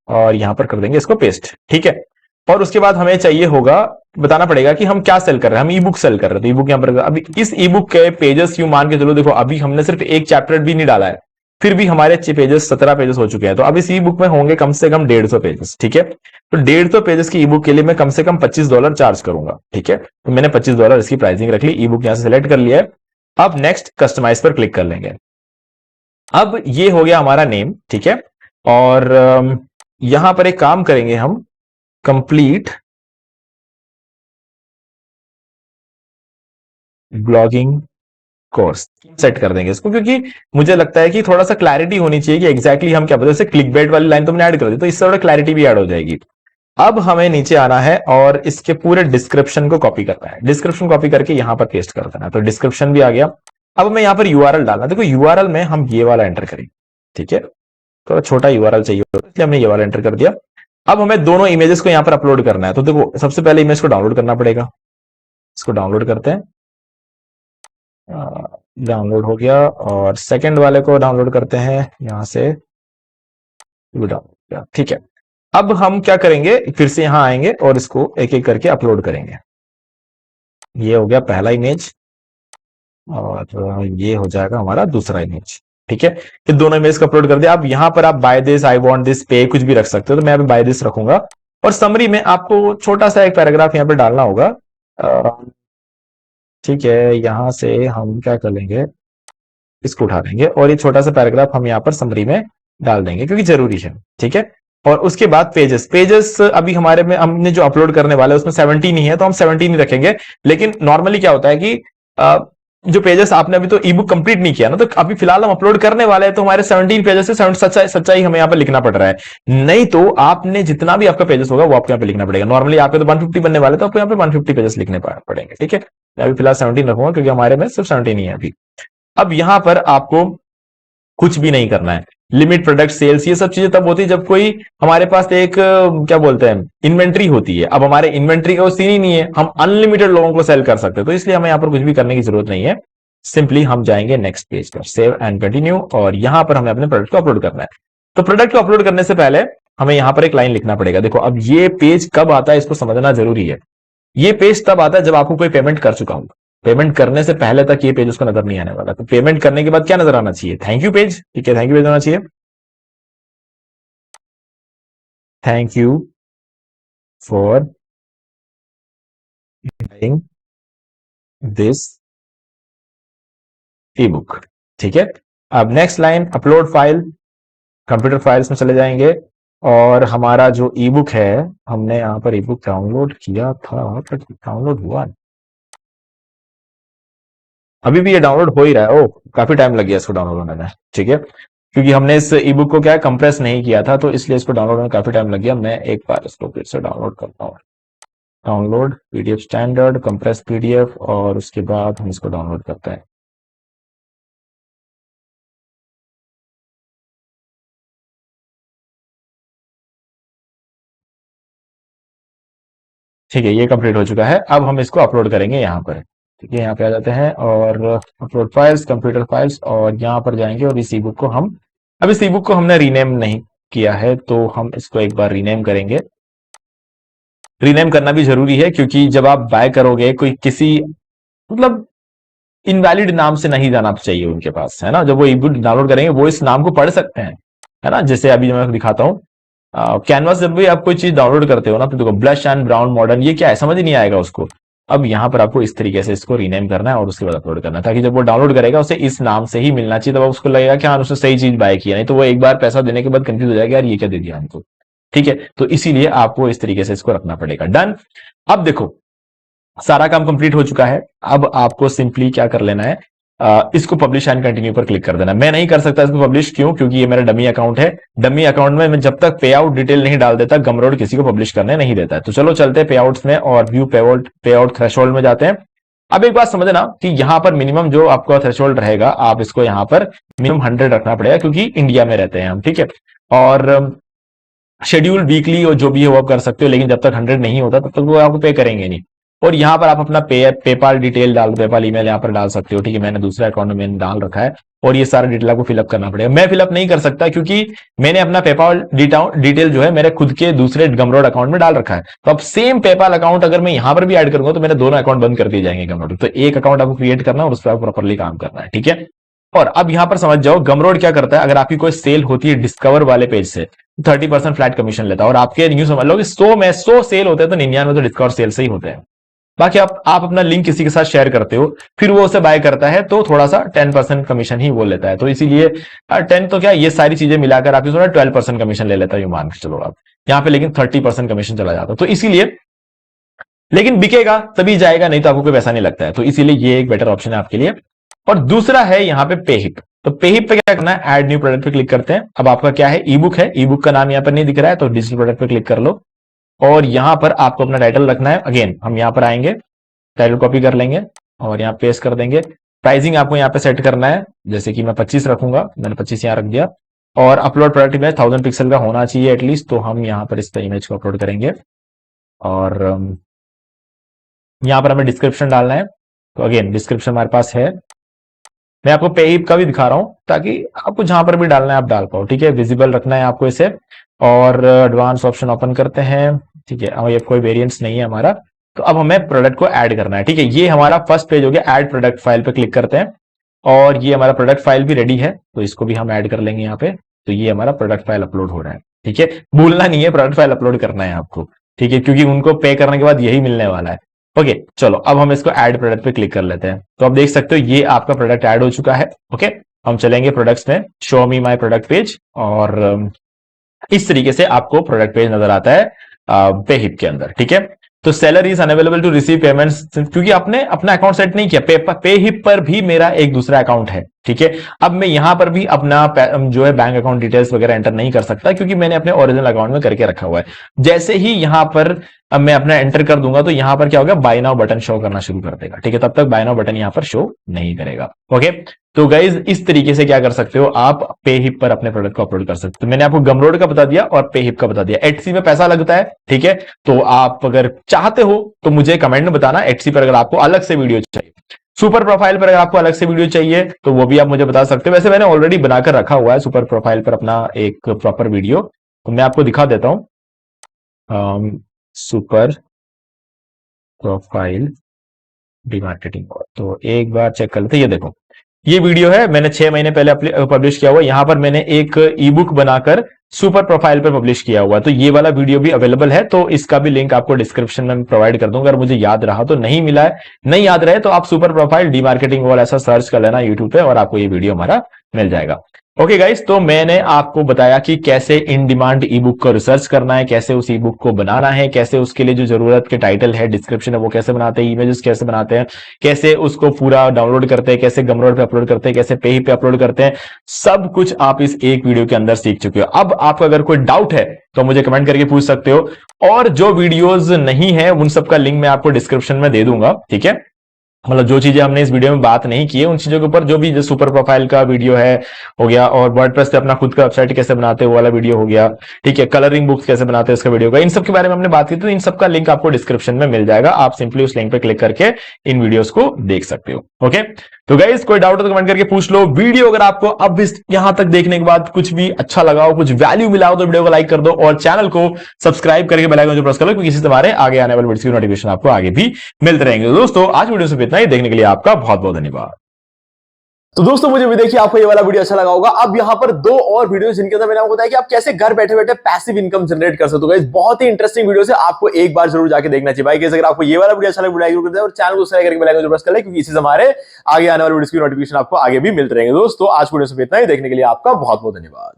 और यहां पर कर देंगे इसको पेस्ट, ठीक है। और उसके बाद हमें चाहिए होगा, बताना पड़ेगा कि हम क्या सेल कर रहे हैं। हम ई बुक सेल कर रहे हैं, तो ई बुक यहां पर, अभी इस ई बुक के पेजेस यूं मान के चलो, देखो अभी हमने सिर्फ एक चैप्टर भी नहीं डाला है, फिर भी हमारे पेजेस 17 पेजेस हो चुके हैं। तो अब इस ई बुक में होंगे कम से कम 150 पेजेस, ठीक है। तो 150 पेजेस की ई बुक के लिए मैं कम से कम $25 चार्ज करूंगा, ठीक है। तो मैंने $25 इसकी प्राइसिंग रख ली, ई बुक यहां से सिलेक्ट कर लिया है। अब नेक्स्ट कस्टमाइज पर क्लिक कर लेंगे। अब ये हो गया हमारा नेम, ठीक है। और यहां पर एक काम करेंगे हम, कंप्लीट ब्लॉगिंग कोर्स सेट कर देंगे इसको, क्योंकि मुझे लगता है कि थोड़ा सा क्लैरिटी होनी चाहिए कि एग्जैक्टली हम क्या बोलते हैं। जैसे क्लिक बेट वाली लाइन तो मैंने ऐड कर दी, तो इससे थोड़ा क्लैरिटी भी ऐड हो जाएगी। अब हमें नीचे आना है और इसके पूरे डिस्क्रिप्शन को कॉपी करना है। डिस्क्रिप्शन कॉपी करके यहां पर पेस्ट कर देना है। तो डिस्क्रिप्शन भी आ गया। अब मैं यहां पर यूआरएल डालना, देखो यूआरएल में हम ये वाला एंटर करेंगे, ठीक है। थोड़ा छोटा यूआरएल चाहिए, इसलिए हमने ये वाला एंटर कर दिया। अब हमें दोनों इमेजेस को यहां पर अपलोड करना है। तो देखो, सबसे पहले इमेज को डाउनलोड करना पड़ेगा। इसको डाउनलोड करते हैं, डाउनलोड हो गया। और सेकंड वाले को डाउनलोड करते हैं यहां से, डाउनलोड, ठीक है। अब हम क्या करेंगे, फिर से यहां आएंगे और इसको एक एक करके अपलोड करेंगे। ये हो गया पहला इमेज और ये हो जाएगा हमारा दूसरा इमेज, ठीक है। ये दोनों इमेज को अपलोड कर दिया। अब यहां पर आप buy this, I want this, पे कुछ भी रख सकते हो, तो मैं अभी बाय दिस रखूंगा। और समरी में आपको छोटा सा एक पैराग्राफ यहां पर डालना होगा, ठीक है, यहां से हम क्या कर लेंगे, इसको उठा देंगे और ये छोटा सा पैराग्राफ हम यहाँ पर समरी में डाल देंगे क्योंकि जरूरी है। ठीक है, और उसके बाद पेजेस, पेजेस अभी हमारे में हमने जो अपलोड करने वाले हैं उसमें 17 ही है, तो हम 17 ही रखेंगे। लेकिन नॉर्मली क्या होता है कि जो पेजेस आपने अभी तो ई बुक कंप्लीट नहीं किया ना, तो अभी फिलहाल हम अपलोड करने वाले हैं, तो हमारे 17 पेजेस से सच्चाई हमें यहाँ पर लिखना पड़ रहा है। नहीं तो आपने जितना भी आपका पेजेस होगा वो आपको यहाँ पे लिखना पड़ेगा। नॉर्मली आपके तो 150 बनने वाले, तो आपको यहाँ पे 150 पेजेस लिखने पड़ेंगे। ठीक है, अभी फिलहाल 17 रखूंगा क्योंकि हमारे में सिर्फ 17 ही है अभी। अब यहां पर आपको कुछ भी नहीं करना है। लिमिट, प्रोडक्ट, सेल्स, ये सब चीजें तब होती है जब कोई हमारे पास एक क्या बोलते हैं, इन्वेंट्री होती है। अब हमारे इन्वेंट्री का वो सीन ही नहीं है, हम अनलिमिटेड लोगों को सेल कर सकते हैं, तो इसलिए हमें यहाँ पर कुछ भी करने की जरूरत नहीं है। सिंपली हम जाएंगे नेक्स्ट पेज पर, सेव एंड कंटिन्यू, और यहां पर हमें अपने प्रोडक्ट को अपलोड करना है। तो प्रोडक्ट को अपलोड करने से पहले हमें यहां पर एक लाइन लिखना पड़ेगा। देखो, अब ये पेज कब आता है इसको समझना जरूरी है। ये पेज तब आता है जब आपको कोई पेमेंट कर चुका होगा। पेमेंट करने से पहले तक ये पेज उसको नजर नहीं आने वाला। तो पेमेंट करने के बाद क्या नजर आना चाहिए, थैंक यू पेज। ठीक है, थैंक यू पेज होना चाहिए, thank you for buying this e book. ठीक है, अब next line, upload file, computer files में चले जाएंगे और हमारा जो ई बुक है, हमने यहाँ पर ई बुक डाउनलोड किया था पर डाउनलोड हुआ नहीं। अभी भी ये डाउनलोड हो ही रहा है। ओ, काफी टाइम लग गया इसको डाउनलोड होने में। ठीक है, क्योंकि हमने इस ई बुक को क्या है, कंप्रेस नहीं किया था, तो इसलिए इसको डाउनलोड में काफी टाइम लग गया। मैं एक बार इसको फिर से डाउनलोड करता हूँ। Download PDF standard compress PDF, और उसके बाद हम इसको डाउनलोड करते हैं। ठीक है, ये कंप्लीट हो चुका है। अब हम इसको अपलोड करेंगे यहाँ पर। ठीक है, यहाँ पे आ जाते हैं और अपलोड फाइल्स, कंप्यूटर फाइल्स, और यहाँ पर जाएंगे और इस ई बुक को हम, अब इस ई बुक को हमने रीनेम नहीं किया है, तो हम इसको एक बार रीनेम करेंगे। रीनेम करना भी जरूरी है क्योंकि जब आप बाय करोगे, कोई किसी मतलब इनवैलिड नाम से नहीं जाना चाहिए उनके पास, है ना। जब वो ई बुक डाउनलोड करेंगे वो इस नाम को पढ़ सकते हैं, है ना। जैसे अभी मैं दिखाता हूँ, कैनवास जब भी आप कोई चीज डाउनलोड करते हो ना, तो देखो ब्लश एंड ब्राउन मॉडर्न, ये क्या है समझ ही नहीं आएगा उसको। अब यहाँ पर आपको इस तरीके से इसको रीनेम करना है और उसके बाद अपलोड करना है, ताकि जब वो डाउनलोड करेगा उसे इस नाम से ही मिलना चाहिए, तब उसको लगेगा कि हाँ उसने सही चीज बाय किया। नहीं तो वो एक बार पैसा देने के बाद कंफ्यूज हो जाएगा, यार ये क्या दे दिया हमको। ठीक है, तो इसीलिए आपको इस तरीके से इसको रखना पड़ेगा। डन। अब देखो, सारा काम कंप्लीट हो चुका है। अब आपको सिंपली क्या कर लेना है, इसको पब्लिश एंड कंटिन्यू पर क्लिक कर देना। मैं नहीं कर सकता इसको पब्लिश, क्यों, क्योंकि ये मेरा डमी अकाउंट है। डमी अकाउंट में मैं जब तक पे आउट डिटेल नहीं डाल देता, गमरोड किसी को पब्लिश करने नहीं देता है। तो चलो चलते हैं पे आउट्स में और व्यू पे आउट थ्रेशोल्ड में जाते हैं। अब एक बात समझना कि यहां पर मिनिमम जो आपका थ्रेशोल्ड रहेगा, आप इसको यहां पर मिनिमम 100 रखना पड़ेगा, क्योंकि इंडिया में रहते हैं हम। ठीक है, और शेड्यूल वीकली और जो भी है वो आप कर सकते हो, लेकिन जब तक 100 नहीं होता तब तक वो आपको पे करेंगे नहीं। और यहाँ पर आप अपना पेपाल डिटेल डाल, पेपाल ईमेल यहाँ पर डाल सकते हो। ठीक है, मैंने दूसरे अकाउंट में मैंने डाल रखा है और ये सारा डिटेल आपको फिलअप करना पड़ेगा। मैं फिलअप नहीं कर सकता क्योंकि मैंने अपना पेपाल डिटेल जो है मेरे खुद के दूसरे गमरोड अकाउंट में डाल रखा है। तो अब सेम पेपाल अकाउंट अगर मैं यहाँ पर भी ऐड करूंगा तो मेरे दोनों अकाउंट बंद कर दिए जाएंगे गमरोड। तो एक अकाउंट आपको क्रिएट करना है और उस पर प्रॉपरली काम करना है। ठीक है, और अब यहां पर समझ जाओ गमरोड क्या करता है। अगर आपकी कोई सेल होती है डिस्कवर वाले पेज से, 30% फ्लैट कमीशन लेता है। और आपके न्यू समझ लो कि 100 सेल होते हैं तो 99 तो डिस्कवर सेल से ही होते हैं। बाकी आप अपना लिंक किसी के साथ शेयर करते हो, फिर वो उसे बाय करता है, तो थोड़ा सा 10% कमीशन ही वो लेता है। तो इसीलिए 10 तो क्या, ये सारी चीजें मिलाकर आपकी थोड़ा 12% कमीशन ले लेता है, ये मान के चलो आप यहाँ पे। लेकिन 30% कमीशन चला जाता है, तो इसीलिए, लेकिन बिकेगा तभी जाएगा, नहीं तो आपको कोई पैसा नहीं लगता है। तो इसीलिए ये एक बेटर ऑप्शन है आपके लिए। और दूसरा है यहाँ पे पेहिप। तो पेहिप पे क्या करना है, ऐड न्यू प्रोडक्ट पे क्लिक करते हैं। अब आपका क्या है, ई बुक है, ई बुक का नाम यहाँ पर नहीं दिख रहा है, तो डिजिटल प्रोडक्ट पे क्लिक कर लो और यहां पर आपको अपना टाइटल रखना है। अगेन हम यहां पर आएंगे, टाइटल कॉपी कर लेंगे और यहाँ पेस्ट कर देंगे। प्राइसिंग आपको यहाँ पे सेट करना है, जैसे कि मैं 25 रखूंगा, मैंने 25 यहाँ रख दिया। और अपलोड प्रोडक्ट इमेज 1000 पिक्सल का होना चाहिए एटलीस्ट, तो हम यहाँ पर इस इमेज को अपलोड करेंगे। और यहाँ पर हमें डिस्क्रिप्शन डालना है, तो अगेन डिस्क्रिप्शन हमारे पास है। मैं आपको पेहिप का भी दिखा रहा हूं ताकि आपको जहां पर भी डालना है आप डाल पाओ। ठीक है, विजिबल रखना है आपको इसे। और एडवांस ऑप्शन ओपन करते हैं। ठीक है, अब ये कोई वेरिएंट्स नहीं है हमारा, तो अब हमें प्रोडक्ट को ऐड करना है। ठीक है, ये हमारा फर्स्ट पेज हो गया। ऐड प्रोडक्ट फाइल पे क्लिक करते हैं और ये हमारा प्रोडक्ट फाइल भी रेडी है, तो इसको भी हम ऐड कर लेंगे यहाँ पे। तो ये हमारा प्रोडक्ट फाइल अपलोड हो रहा है। ठीक है, भूलना नहीं है प्रोडक्ट फाइल अपलोड करना है आपको। ठीक है, क्योंकि उनको पे करने के बाद यही मिलने वाला है। ओके चलो अब हम इसको ऐड प्रोडक्ट पे क्लिक कर लेते हैं। तो आप देख सकते हो ये आपका प्रोडक्ट ऐड हो चुका है। ओके हम चलेंगे प्रोडक्ट्स में, show me my product page, और इस तरीके से आपको प्रोडक्ट पेज नजर आता है पेहिप के अंदर। ठीक है, तो seller is unavailable to receive payments, क्योंकि आपने अपना अकाउंट सेट नहीं किया। पेहिप पर भी मेरा एक दूसरा अकाउंट है। ठीक है, अब मैं यहां पर भी अपना जो है बैंक अकाउंट डिटेल्स वगैरह एंटर नहीं कर सकता, क्योंकि मैंने अपने ओरिजिनल अकाउंट में करके रखा हुआ है। जैसे ही यहां पर अब मैं अपना एंटर कर दूंगा तो यहां पर क्या होगा, बाय नाउ बटन शो करना शुरू कर देगा। ठीक है, तब तक बाय नाउ बटन यहां पर शो नहीं करेगा। ओके, तो गाइज इस तरीके से क्या कर सकते हो, आप पेहिप पर अपने प्रोडक्ट को अपलोड कर सकते हो। मैंने आपको गमरोड का बता दिया और पेहिप का बता दिया। एटसी में पैसा लगता है। ठीक है, तो आप अगर चाहते हो तो मुझे कमेंट में बताना। एटसी पर अगर आपको अलग से वीडियो चाहिए, सुपर प्रोफाइल पर अगर आपको अलग से वीडियो चाहिए तो वो भी आप मुझे बता सकते हो। वैसे मैंने ऑलरेडी बनाकर रखा हुआ है सुपर प्रोफाइल पर अपना एक प्रॉपर वीडियो, तो मैं आपको दिखा देता हूं। सुपर प्रोफाइल डीमार्केटिंग, तो एक बार चेक कर लेते हैं। ये देखो, ये वीडियो है, मैंने 6 महीने पहले पब्लिश किया हुआ। यहां पर मैंने एक ई बुक बनाकर सुपर प्रोफाइल पर पब्लिश किया हुआ, तो ये वाला वीडियो भी अवेलेबल है। तो इसका भी लिंक आपको डिस्क्रिप्शन में प्रोवाइड कर दूंगा, अगर मुझे याद रहा तो। नहीं मिला है, नहीं याद रहे तो आप सुपर प्रोफाइल डीमार्केटिंग वॉल ऐसा सर्च कर लेना यूट्यूब पे और आपको ये वीडियो हमारा मिल जाएगा। ओके गाइस, तो मैंने आपको बताया कि कैसे इन डिमांड ई बुक को रिसर्च करना है, कैसे उस ई बुक को बनाना है, कैसे उसके लिए जो जरूरत के टाइटल है, डिस्क्रिप्शन है, वो कैसे बनाते हैं, इमेजेस कैसे बनाते हैं, कैसे उसको पूरा डाउनलोड करते हैं, कैसे गमरोड पे अपलोड करते हैं, कैसे पेही पे अपलोड करते हैं। सब कुछ आप इस एक वीडियो के अंदर सीख चुके हो। अब आपका अगर कोई डाउट है तो मुझे कमेंट करके पूछ सकते हो, और जो वीडियोज नहीं है उन सबका लिंक मैं आपको डिस्क्रिप्शन में दे दूंगा। ठीक है, मतलब जो चीजें हमने इस वीडियो में बात नहीं की है उन चीजों के ऊपर, जो भी सुपर प्रोफाइल का वीडियो है हो गया, और वर्डप्रेस पे अपना खुद का वेबसाइट कैसे बनाते हैं वो वाला वीडियो हो गया। ठीक है, कलरिंग बुक्स कैसे बनाते हैं उसका वीडियो होगा। इन सब के बारे में हमने बात की, तो इन सबका लिंक आपको डिस्क्रिप्शन में मिल जाएगा। आप सिंपली उस लिंक पे क्लिक करके इन वीडियोस को देख सकते हो। ओके, तो गाइस कोई डाउट हो तो कमेंट करके पूछ लो। वीडियो अगर आपको अब इस यहां तक देखने के बाद कुछ भी अच्छा लगा हो, कुछ वैल्यू मिला हो, तो वीडियो को लाइक कर दो और चैनल को सब्सक्राइब करके बेल आइकन जो प्रेस कर लो, क्योंकि इसी से हमारे आगे आने वाले वीडियो की नोटिफिकेशन आपको आगे भी मिलते रहेंगे। दोस्तों आज वीडियो से इतना ही, देखने के लिए आपका बहुत बहुत धन्यवाद। तो दोस्तों मुझे भी देखिए आपको ये वाला वीडियो अच्छा लगा होगा। अब यहाँ पर 2 और वीडियो जिनके अंदर मैंने आपको बताया कि आप कैसे घर बैठे बैठे पैसिव इनकम जनरेट कर सकते हो। गाइस बहुत ही इंटरेस्टिंग वीडियो है, आपको एक बार जरूर जाके देखना चाहिए। भाई अगर आपको ये वाला वीडियो अच्छा लगा वीडियो और चैनल को सब्सक्राइब करके बेल आइकन प्रेस कर ले, क्योंकि इसी से हमारे आगे आने वाले वीडियो की नोटिफिकेशन आपको आगे भी मिलते रहेंगे। दोस्तों आज वीडियो से इतना ही, देखने के लिए आपका बहुत बहुत धन्यवाद।